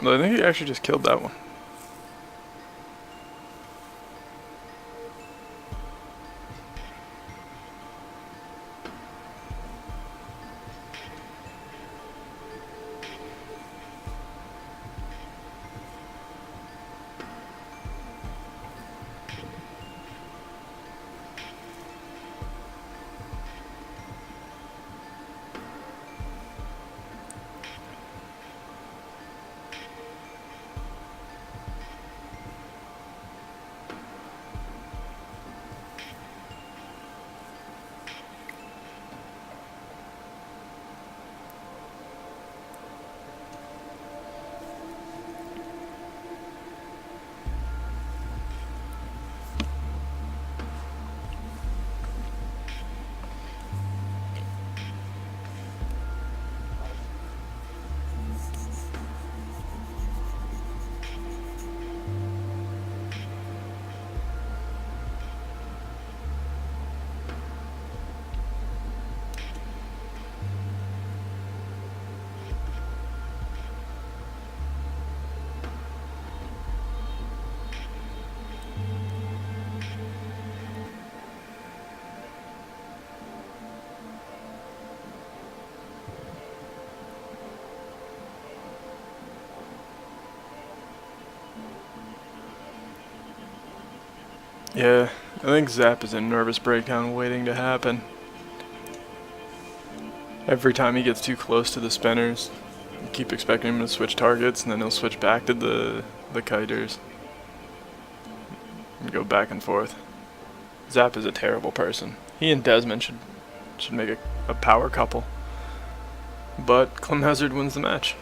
Well, I think he actually just killed that one. Yeah, I think Zap is in nervous breakdown waiting to happen. Every time he gets too close to the spinners, you keep expecting him to switch targets, and then he'll switch back to the kiters. And go back and forth. Zap is a terrible person. He and Desmond should make a power couple. But Climhazzard wins the match.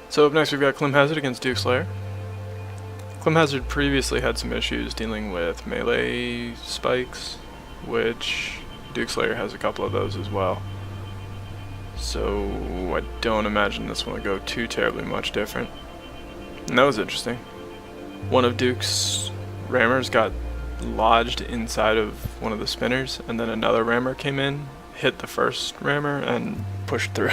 So up next we've got Climhazzard against Dukeslayer. Climhazzard previously had some issues dealing with melee spikes, which Dukeslayer has a couple of those as well. So I don't imagine this one will go too terribly much different. And that was interesting. One of Duke's rammers got lodged inside of one of the spinners, and then another rammer came in, hit the first rammer, and pushed through.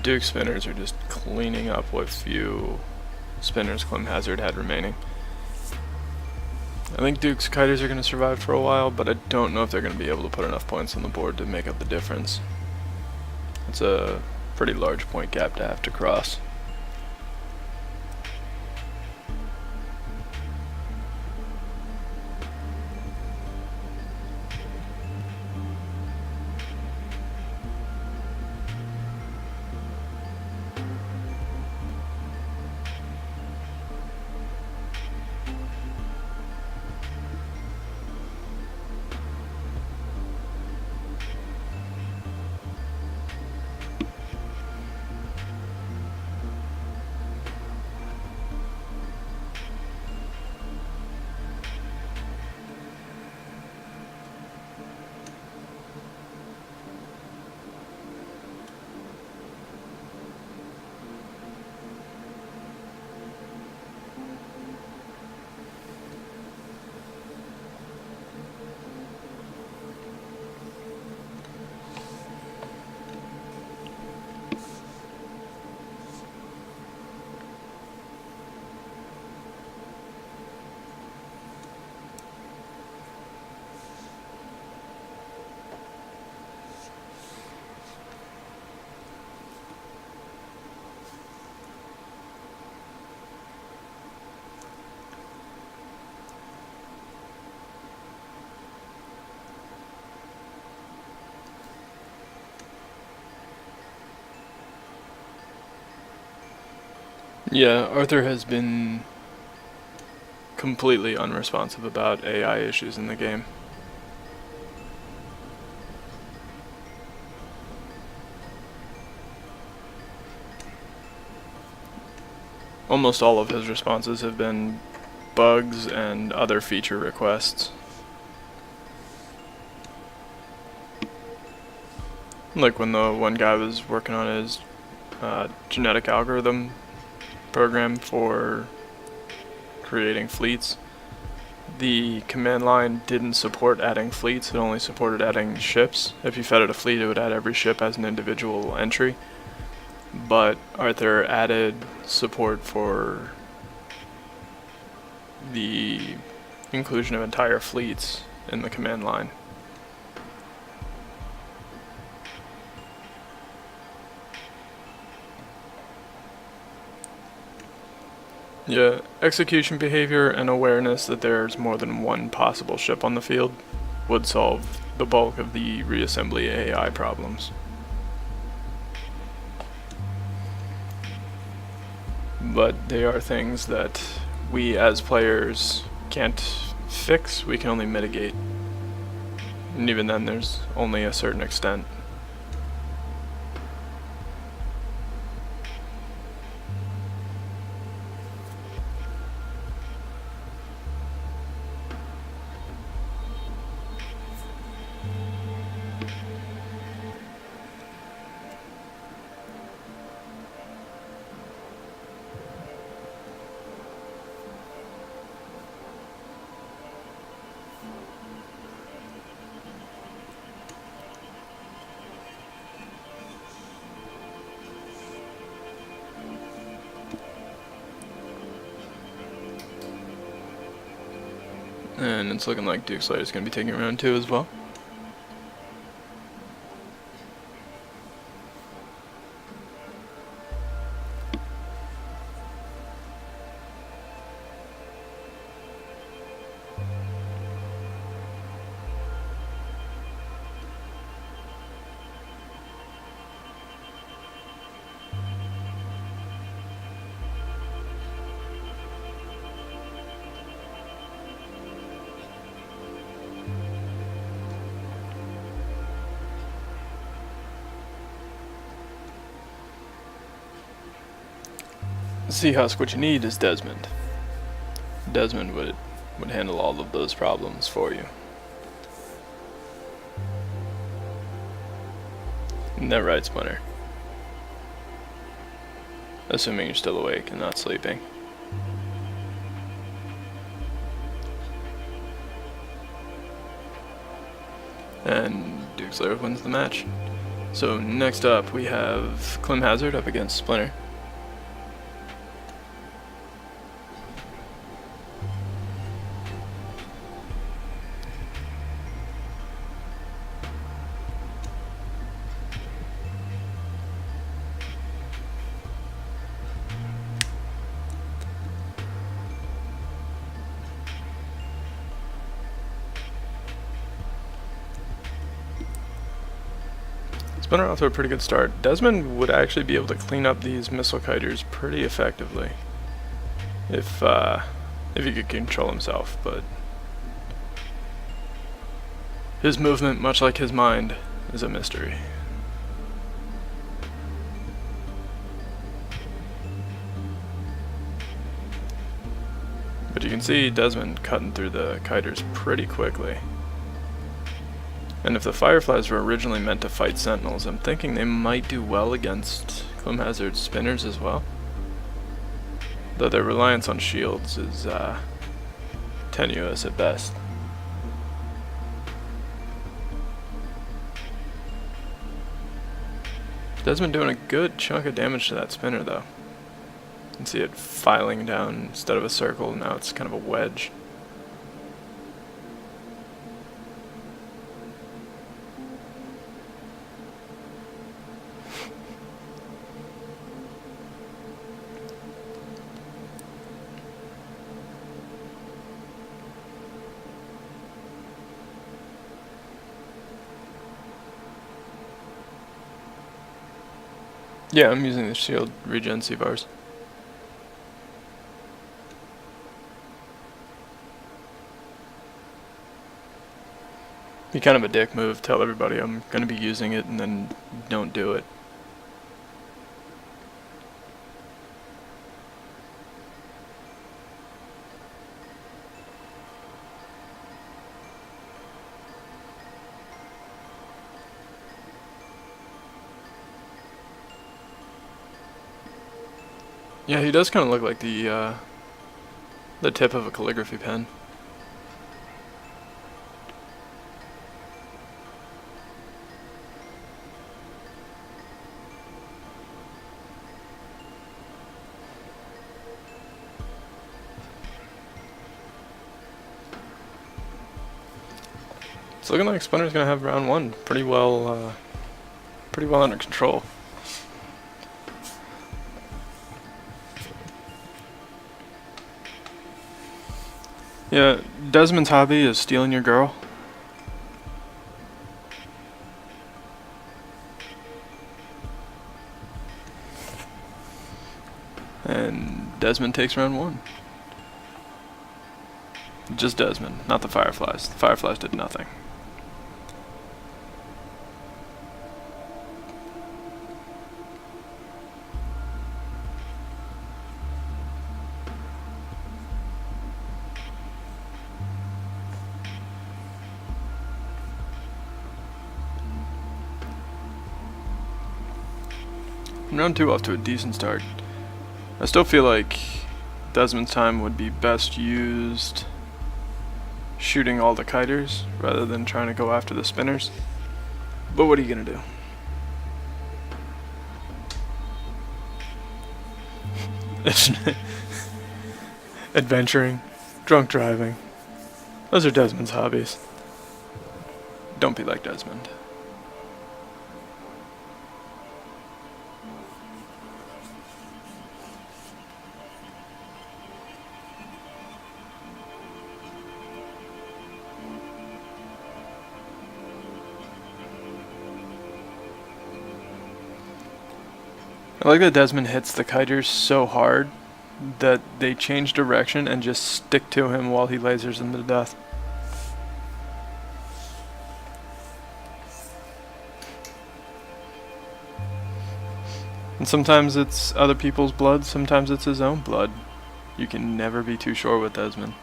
Duke's spinners are just cleaning up what few spinners Climhazzard had remaining. I think Duke's kiters are going to survive for a while, but I don't know if they're going to be able to put enough points on the board to make up the difference. It's a pretty large point gap to have to cross. Yeah, Arthur has been completely unresponsive about AI issues in the game. Almost all of his responses have been bugs and other feature requests. Like when the one guy was working on his genetic algorithm program for creating fleets, the command line didn't support adding fleets, it only supported adding ships. If you fed it a fleet, it would add every ship as an individual entry. But Arthur added support for the inclusion of entire fleets in the command line. Yeah, execution behavior and awareness that there's more than one possible ship on the field would solve the bulk of the reassembly AI problems. But they are things that we as players can't fix, we can only mitigate. And even then there's only a certain extent. And it's looking like Dukeslayer is going to be taking round 2 as well. See, Husk, what you need is Desmond. Desmond would handle all of those problems for you. Isn't that right, Splinter? Assuming you're still awake and not sleeping. And Dukeslayer wins the match. So next up we have Climhazzard up against Splinter. Splinter off to a pretty good start. Desmond would actually be able to clean up these missile kiters pretty effectively if he could control himself, but his movement, much like his mind, is a mystery. But you can see Desmond cutting through the kiters pretty quickly. And if the Fireflies were originally meant to fight Sentinels, I'm thinking they might do well against Climhazzard's spinners as well. Though their reliance on shields is tenuous at best. Desmond doing a good chunk of damage to that spinner though. You can see it filing down instead of a circle, now it's kind of a wedge. Yeah, I'm using the shield regen C-bars. Be kind of a dick move, tell everybody I'm going to be using it and then don't do it. Yeah, he does kind of look like the tip of a calligraphy pen. It's looking like Splinter's gonna have round one pretty well under control. Yeah, Desmond's hobby is stealing your girl. And Desmond takes round one. Just Desmond, not the Fireflies. The Fireflies did nothing. Round two off to a decent start. I still feel like Desmond's time would be best used shooting all the kiters rather than trying to go after the spinners. But what are you gonna do? Adventuring, drunk driving. Those are Desmond's hobbies. Don't be like Desmond. I like that Desmond hits the kiters so hard that they change direction and just stick to him while he lasers them to death. And sometimes it's other people's blood, sometimes it's his own blood. You can never be too sure with Desmond.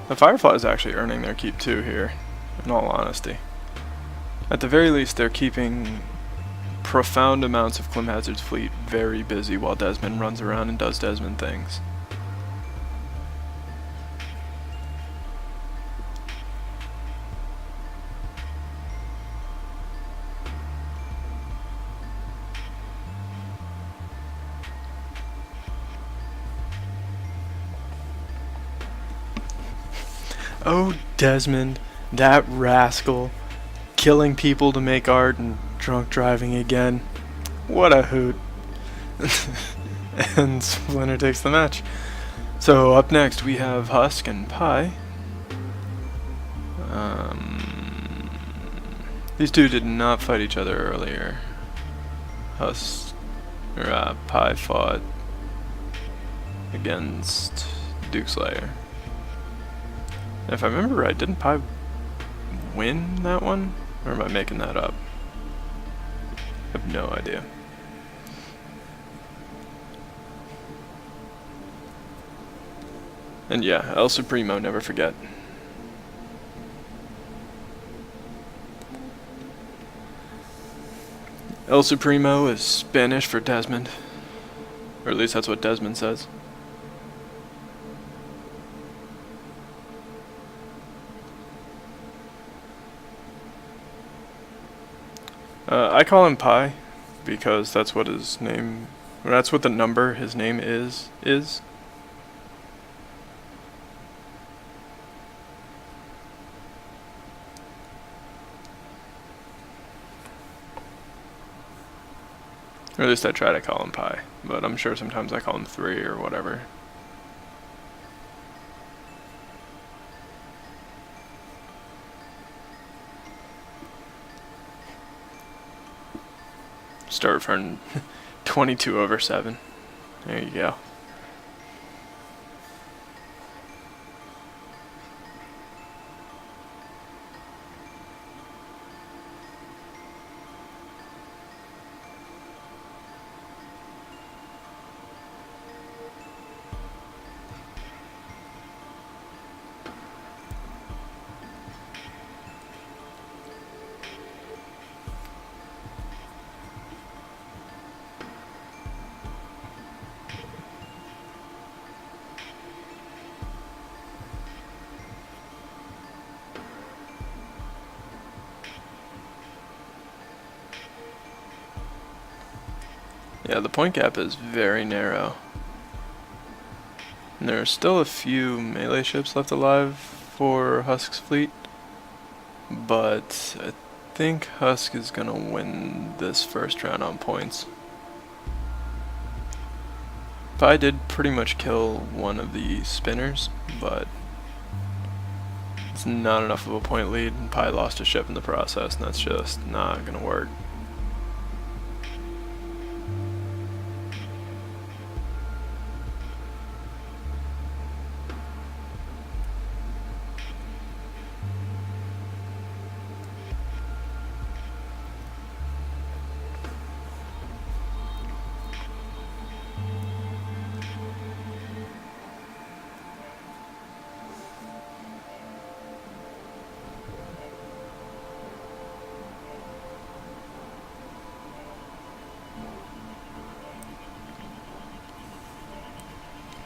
The Fireflies actually earning their keep too here, in all honesty. At the very least, they're keeping profound amounts of Climhazzard's fleet very busy while Desmond runs around and does Desmond things. Oh, Desmond, that rascal, killing people to make art and drunk driving again. What a hoot. And Splinter takes the match. So up next we have Husk and Pi. These two did not fight each other earlier. Pi fought against Dukeslayer. If I remember right, didn't Pi win that one? Or am I making that up? I have no idea. And yeah, El Supremo, never forget. El Supremo is Spanish for Desmond. Or at least that's what Desmond says. I call him Pi because that's what his name, or that's what the number his name is. Or at least I try to call him Pi, but I'm sure sometimes I call him 3 or whatever. Start from 22/7. There you go. Yeah, the point gap is very narrow. And there are still a few melee ships left alive for Husk's fleet, but I think Husk is gonna win this first round on points. Pi did pretty much kill one of the spinners, but it's not enough of a point lead, and Pi lost a ship in the process, and that's just not gonna work.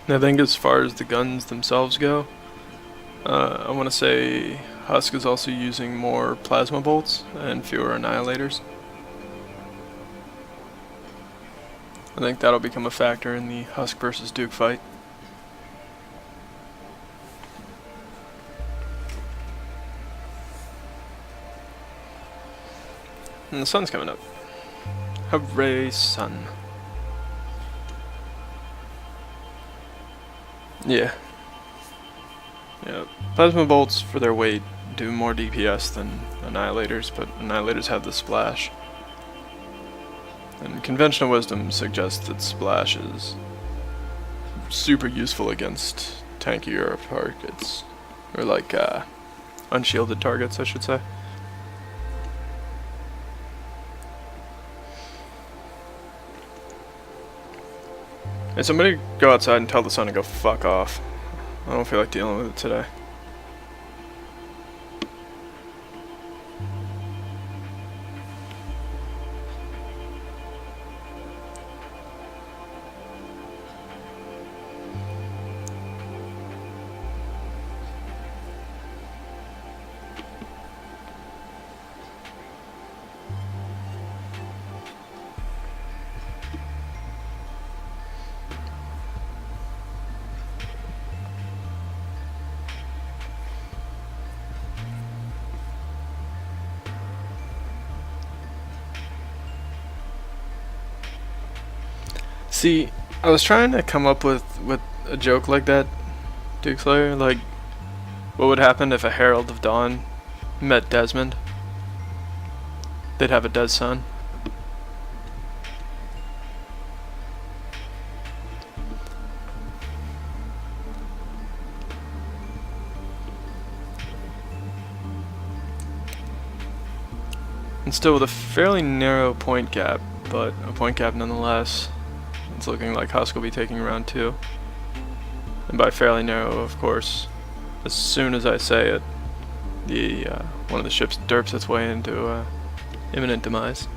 I think as far as the guns themselves go, I want to say Husk is also using more plasma bolts and fewer annihilators. I think that'll become a factor in the Husk versus Duke fight. And the sun's coming up. Hooray, sun. Yeah. Yeah, plasma bolts for their weight do more DPS than annihilators, but annihilators have the splash. And conventional wisdom suggests that splash is super useful against tankier targets, or like unshielded targets, I should say. Hey, somebody go outside and tell the sun to go fuck off. I don't feel like dealing with it today. See, I was trying to come up with a joke like that, Dukeslayer, like, what would happen if a Herald of Dawn met Desmond? They'd have a dead son. And still with a fairly narrow point gap, but a point gap nonetheless. It's looking like Husk will be taking round 2. And by fairly narrow, of course, as soon as I say it, the one of the ships derps its way into imminent demise.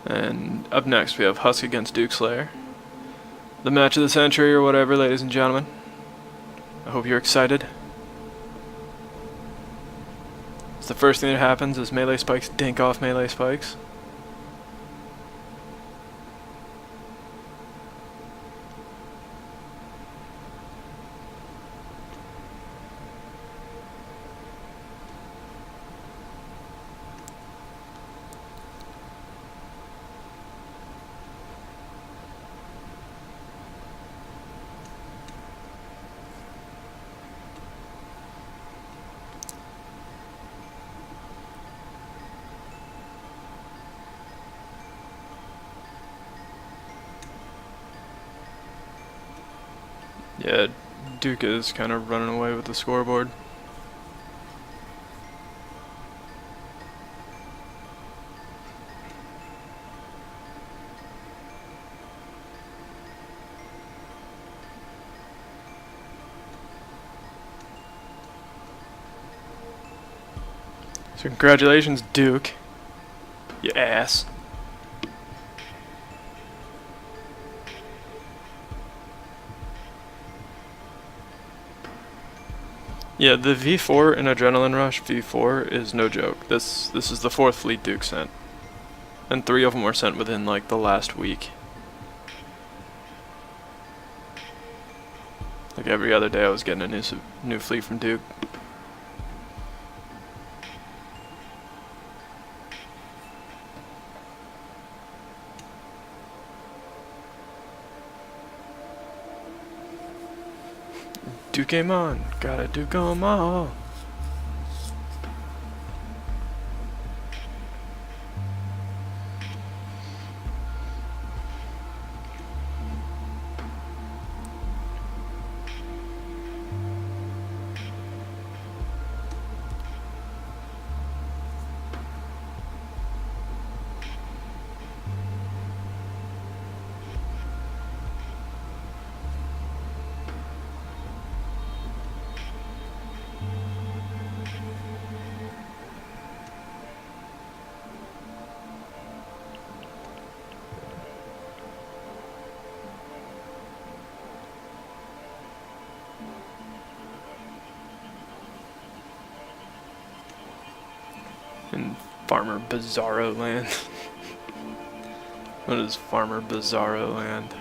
And up next we have Husk against Dukeslayer. The match of the century or whatever, ladies and gentlemen. I hope you're excited. So the first thing that happens is melee spikes dink off melee spikes. Yeah, Duke is kind of running away with the scoreboard. So congratulations, Duke. You ass. Yeah, the V4 in Adrenaline Rush V4 is no joke. This is the 4th fleet Duke sent. And 3 of them were sent within like the last week. Like every other day I was getting a new fleet from Duke. Duke game on, gotta Duke 'em all. In Farmer Bizarro Land. What is Farmer Bizarro Land?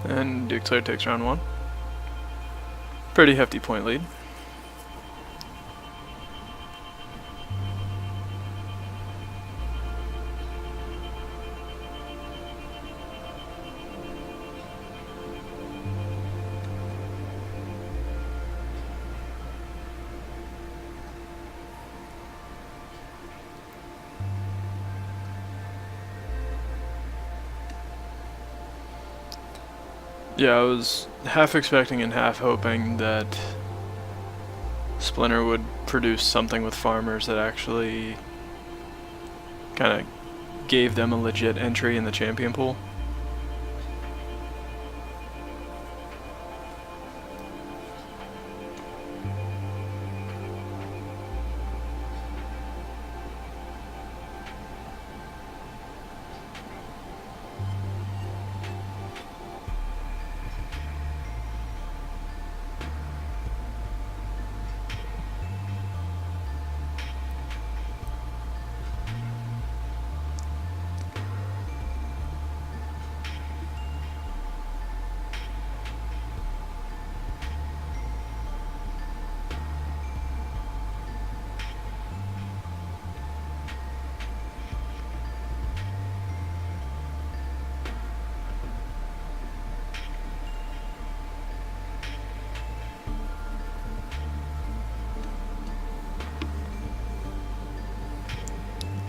And Dukeslayer takes round 1. Pretty hefty point lead. Yeah, I was half expecting and half hoping that Splinter would produce something with farmers that actually kind of gave them a legit entry in the champion pool.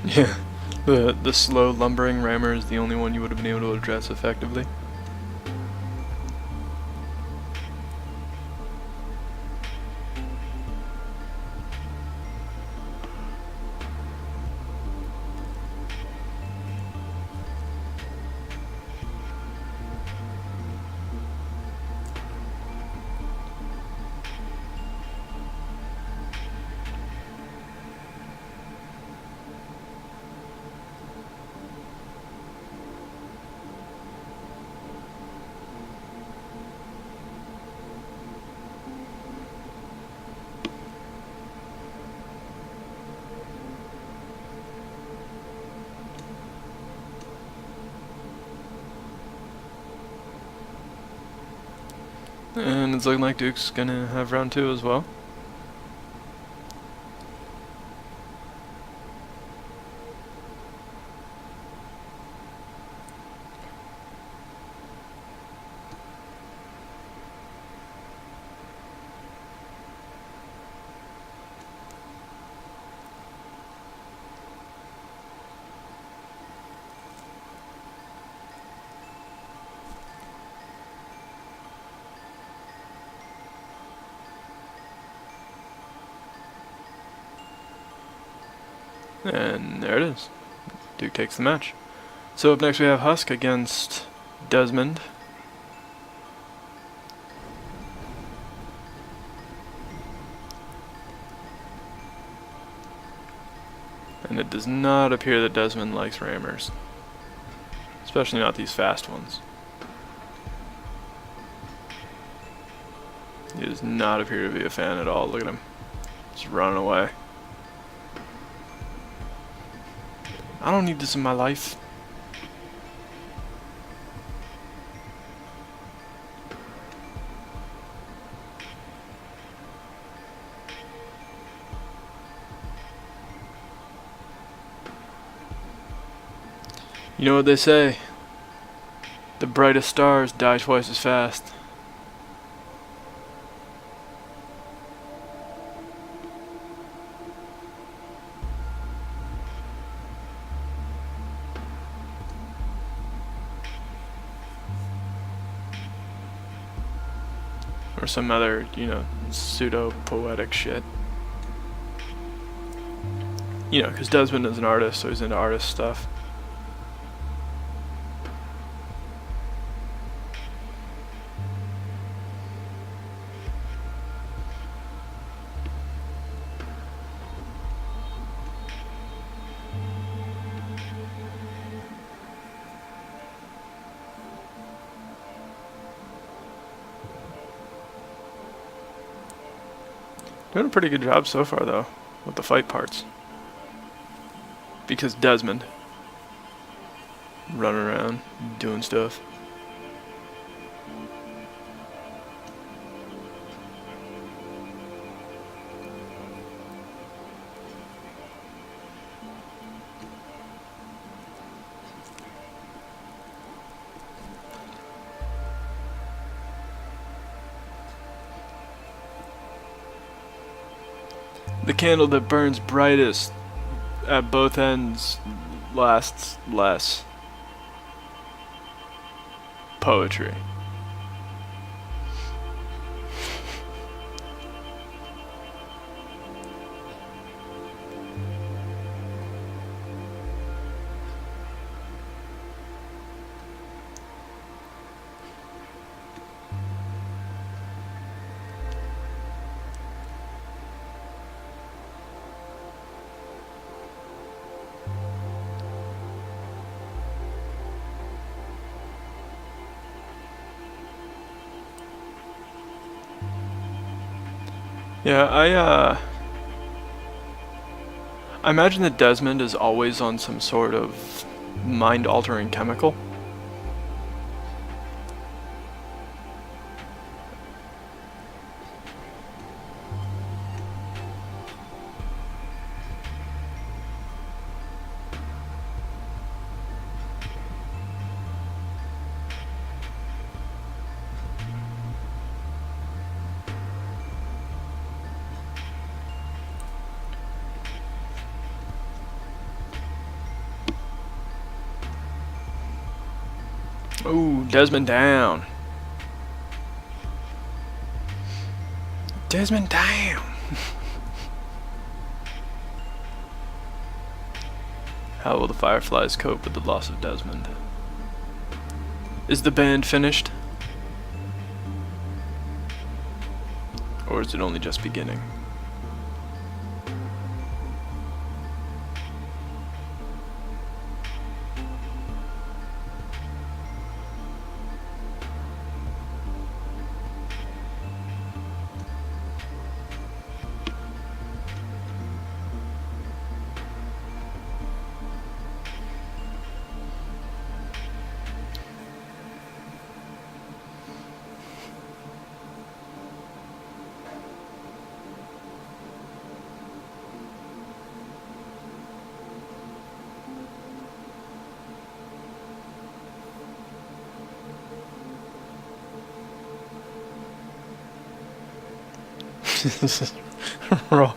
Yeah, the slow lumbering rammer is the only one you would have been able to address effectively. And it's looking like Duke's gonna have round 2 as well. And there it is. Duke takes the match. So up next we have Husk against Desmond. And it does not appear that Desmond likes rammers. Especially not these fast ones. He does not appear to be a fan at all. Look at him. Just running away. I don't need this in my life. You know what they say? The brightest stars die twice as fast. Or some other, you know, pseudo-poetic shit. You know, because Desmond is an artist, so he's into artist stuff. Doing a pretty good job so far, though, with the fight parts. Because Desmond running around, doing stuff. The candle that burns brightest at both ends lasts less. Poetry. Yeah, I imagine that Desmond is always on some sort of mind-altering chemical. Ooh, Desmond down. Desmond down. How will the Fireflies cope with the loss of Desmond? Is the band finished? Or is it only just beginning?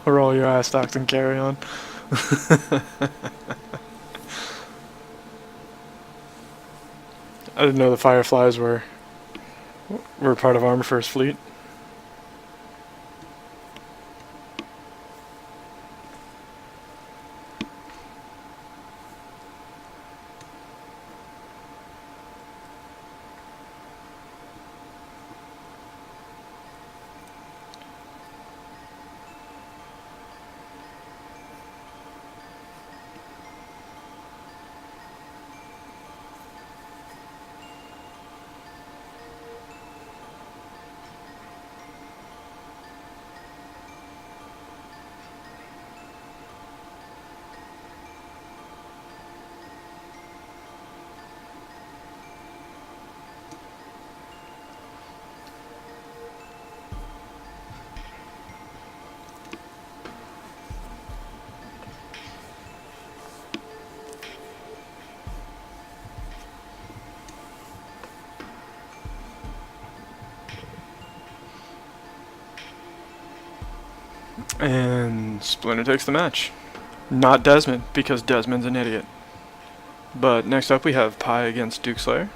roll your eye stocks and carry on. I didn't know the Fireflies were part of Armor First Fleet. And Splinter takes the match. Not Desmond, because Desmond's an idiot. But next up we have Pi against Dukeslayer.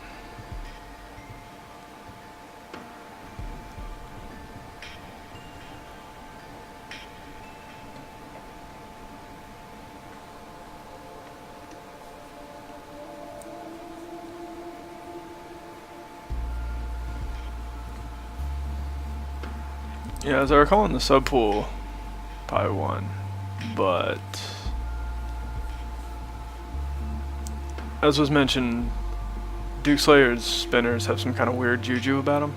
Yeah, as I recall in the subpool, Pi won, but as was mentioned, Dukeslayer's spinners have some kind of weird juju about them.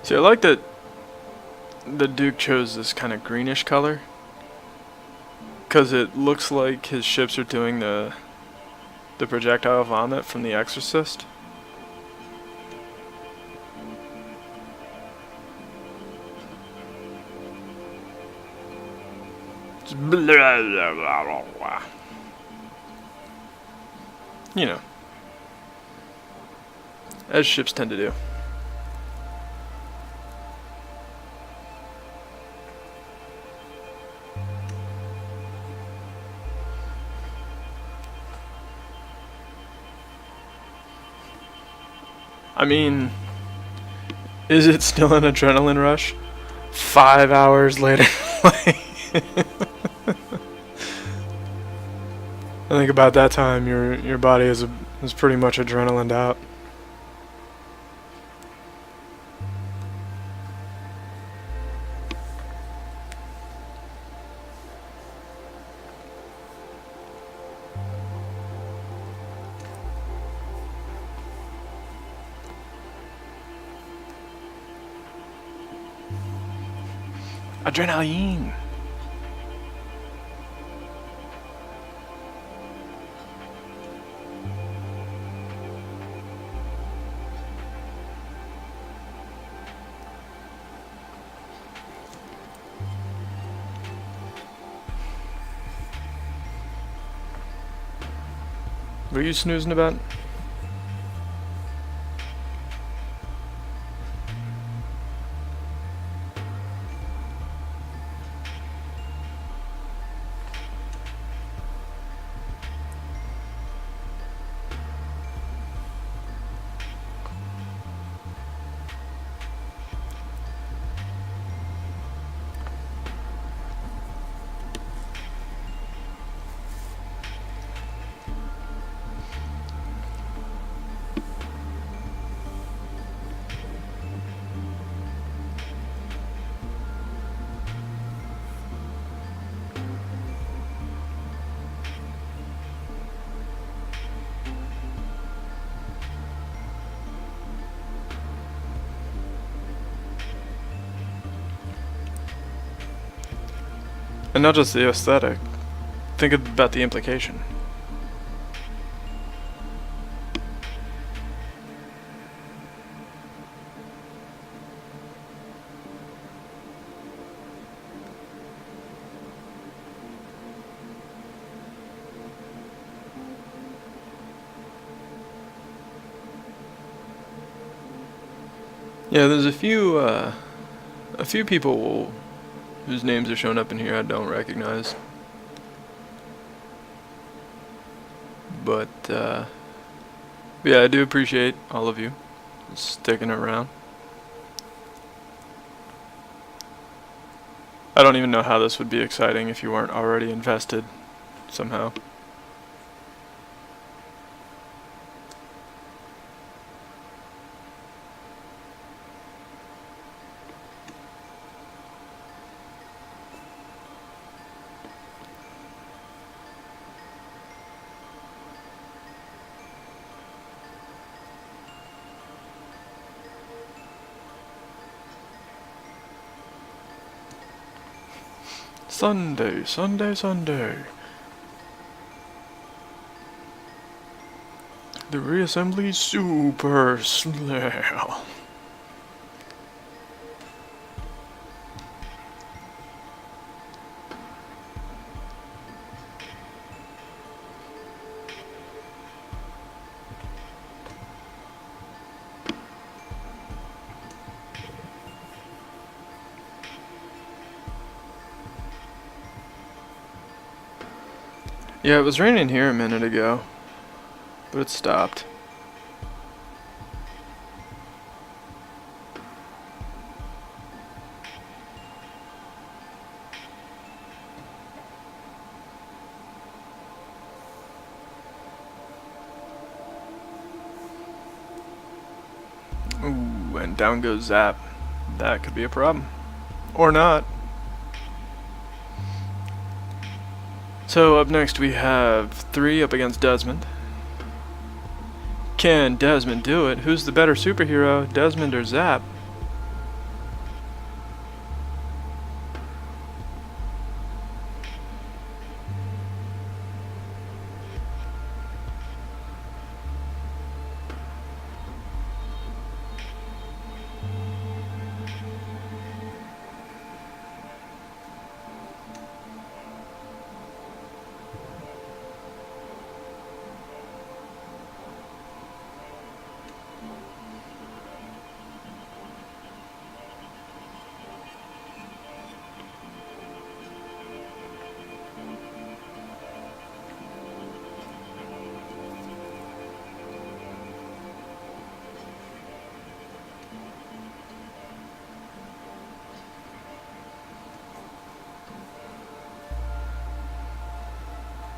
See, I like that the Duke chose this kind of greenish color, because it looks like his ships are doing the projectile vomit from The Exorcist. Just blah, blah, blah, blah, blah. You know, as ships tend to do. I mean, is it still an adrenaline rush? 5 hours later. I think about that time your body is pretty much adrenalined out. Adrenaline. What are you snoozing about? And not just the aesthetic. Think about the implication. Yeah, there's a few people whose names are showing up in here I don't recognize. But, yeah, I do appreciate all of you sticking around. I don't even know how this would be exciting if you weren't already invested somehow. Sunday, Sunday, Sunday. The Reassembly Super Slayer. Yeah, it was raining here a minute ago, but it stopped. Ooh, and down goes Zap. That could be a problem. Or not. So up next we have 3 up against Desmond. Can Desmond do it? Who's the better superhero, Desmond or Zap?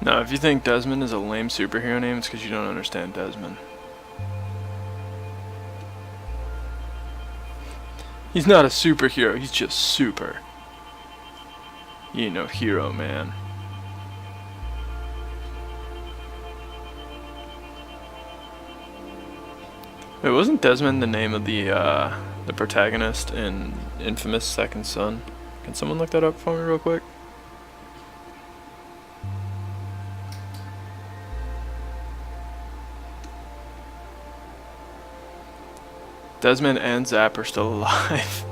No, if you think Desmond is a lame superhero name, it's because you don't understand Desmond. He's not a superhero, he's just super. He ain't no hero, man. Wait, wasn't Desmond the name of the protagonist in Infamous Second Son? Can someone look that up for me real quick? Desmond and Zap are still alive.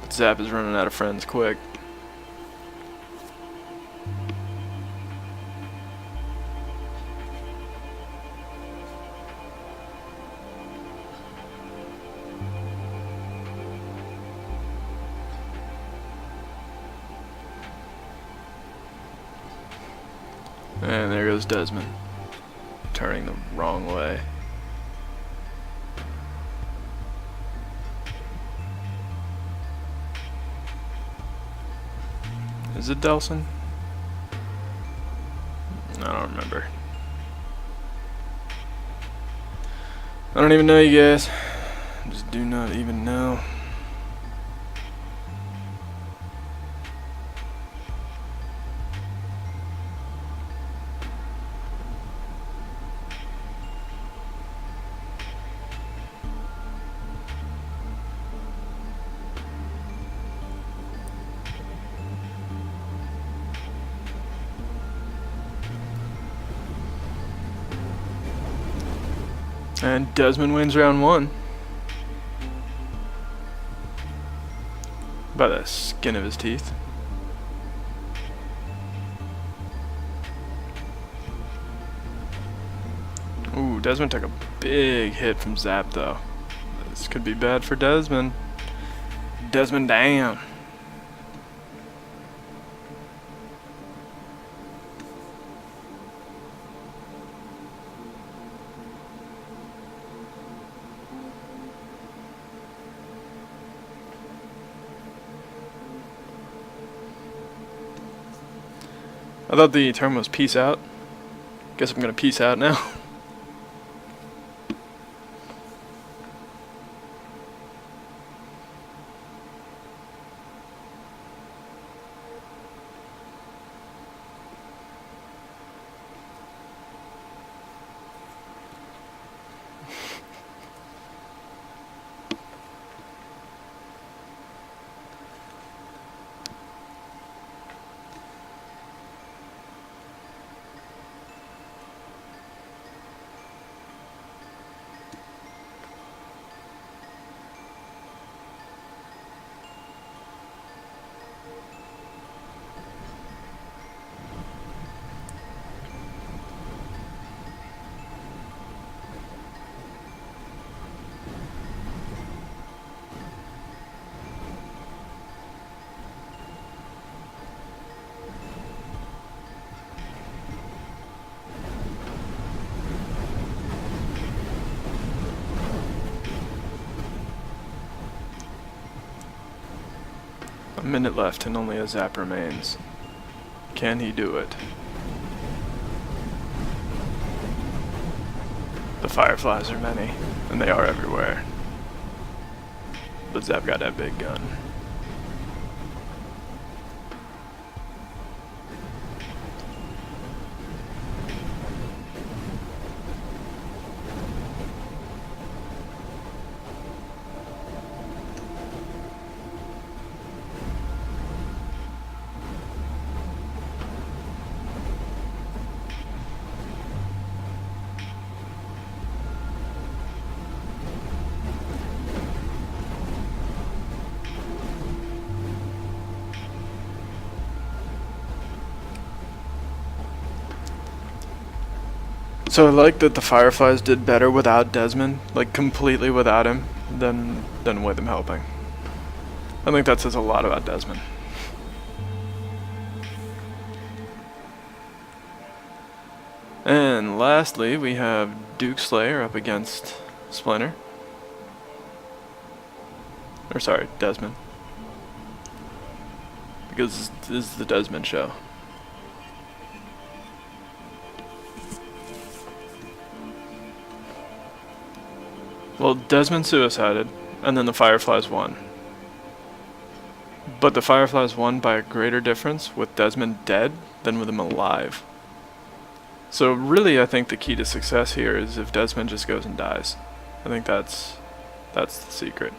But Zap is running out of friends quick. And there goes Desmond, turning the wrong way. Is it Delson? I don't remember. I don't even know, you guys. I just do not even know. And Desmond wins round 1. By the skin of his teeth. Ooh, Ooh, Desmond took a big hit from Zap though. This could be bad for Desmond. Desmond down. I thought the term was peace out. Guess I'm gonna peace out now. A minute left and only a Zap remains. Can he do it? The Fireflies are many, and they are everywhere. But Zap got that big gun. So I like that the Fireflies did better without Desmond, like completely without him, than with him helping. I think that says a lot about Desmond. And lastly, we have Dukeslayer up against Splinter. Or sorry, Desmond. Because this is the Desmond show. Well, Desmond suicided, and then the Fireflies won. But the Fireflies won by a greater difference with Desmond dead than with him alive. So really, I think the key to success here is if Desmond just goes and dies. I think that's the secret.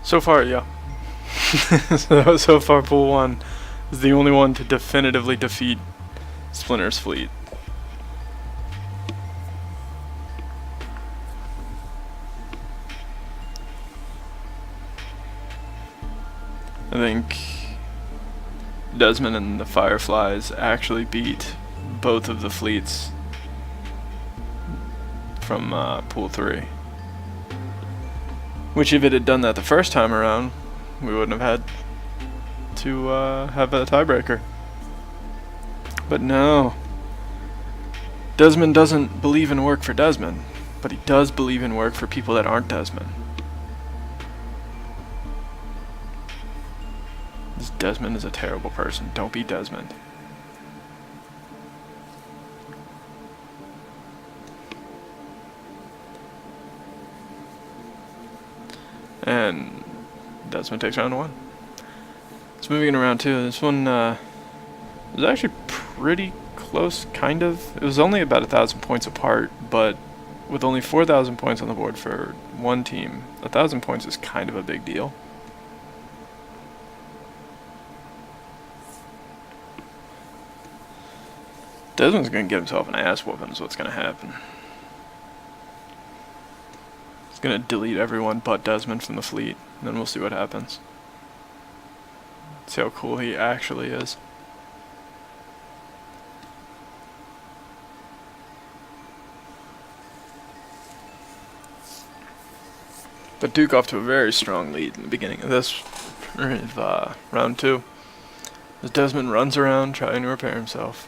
So far, yeah. So far, Pool 1 is the only one to definitively defeat Splinter's fleet. I think Desmond and the Fireflies actually beat both of the fleets from Pool 3. Which, if it had done that the first time around, we wouldn't have had to have a tiebreaker. But no. Desmond doesn't believe in work for Desmond, but he does believe in work for people that aren't Desmond. This Desmond is a terrible person. Don't be Desmond. And Desmond takes round 1. It's moving into round 2. This one was actually pretty close, kind of. It was only about 1,000 points apart, but with only 4,000 points on the board for one team, 1,000 points is kind of a big deal. Desmond's going to get himself an ass whooping is what's going to happen. He's going to delete everyone but Desmond from the fleet, and then we'll see what happens. See how cool he actually is. But Duke off to a very strong lead in the beginning of this, round 2. As Desmond runs around trying to repair himself.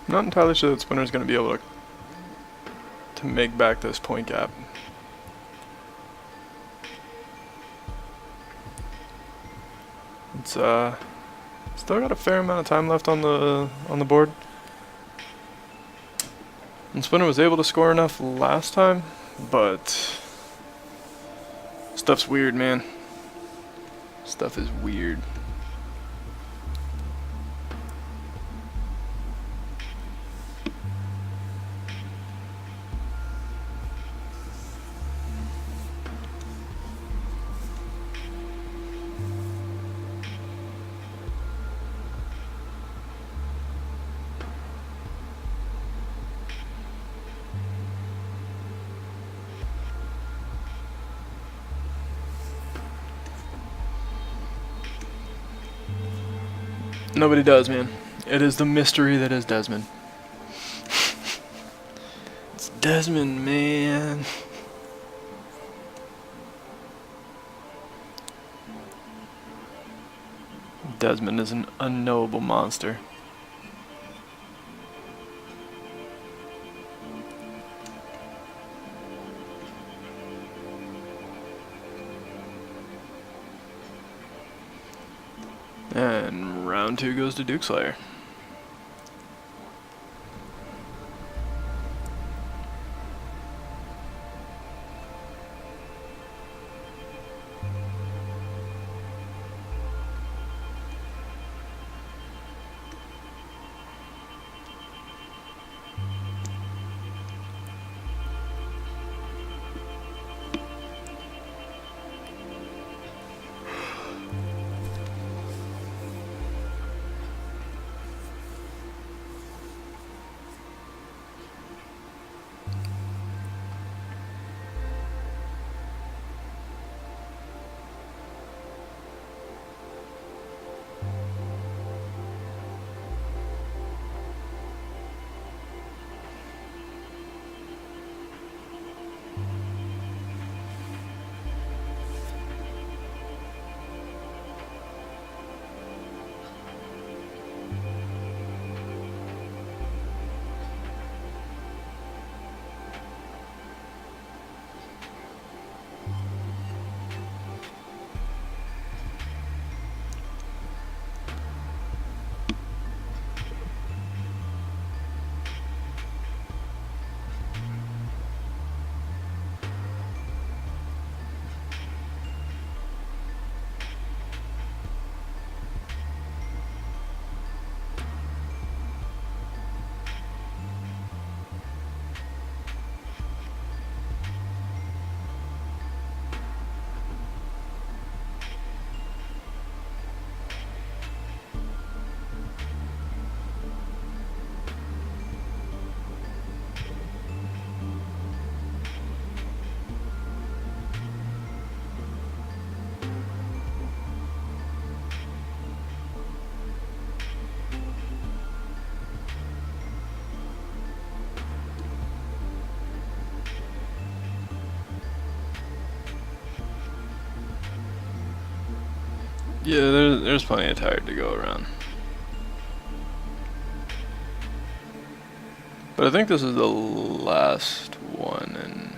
I'm not entirely sure that Splinter's going to be able to make back this point gap. It's still got a fair amount of time left on the board. And Splinter was able to score enough last time, but stuff's weird, man. Stuff is weird. Nobody does, man. It is the mystery that is Desmond. It's Desmond, man. Desmond is an unknowable monster. And round 2 goes to Dukeslayer. Yeah, there's plenty of tired to go around. But I think this is the last one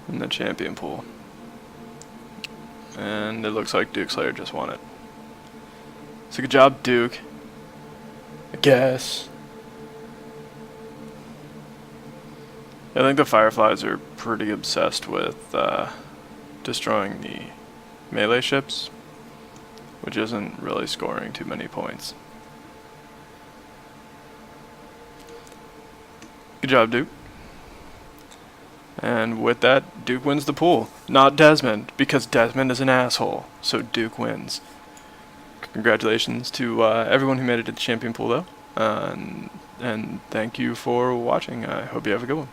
in the champion pool. And it looks like Dukeslayer just won it. So good job, Duke. I guess. I think the Fireflies are pretty obsessed with destroying the melee ships, which isn't really scoring too many points. Good job, Duke. And with that, Duke wins the pool. Not Desmond, because Desmond is an asshole. So Duke wins. Congratulations to everyone who made it to the champion pool, though. And thank you for watching. I hope you have a good one.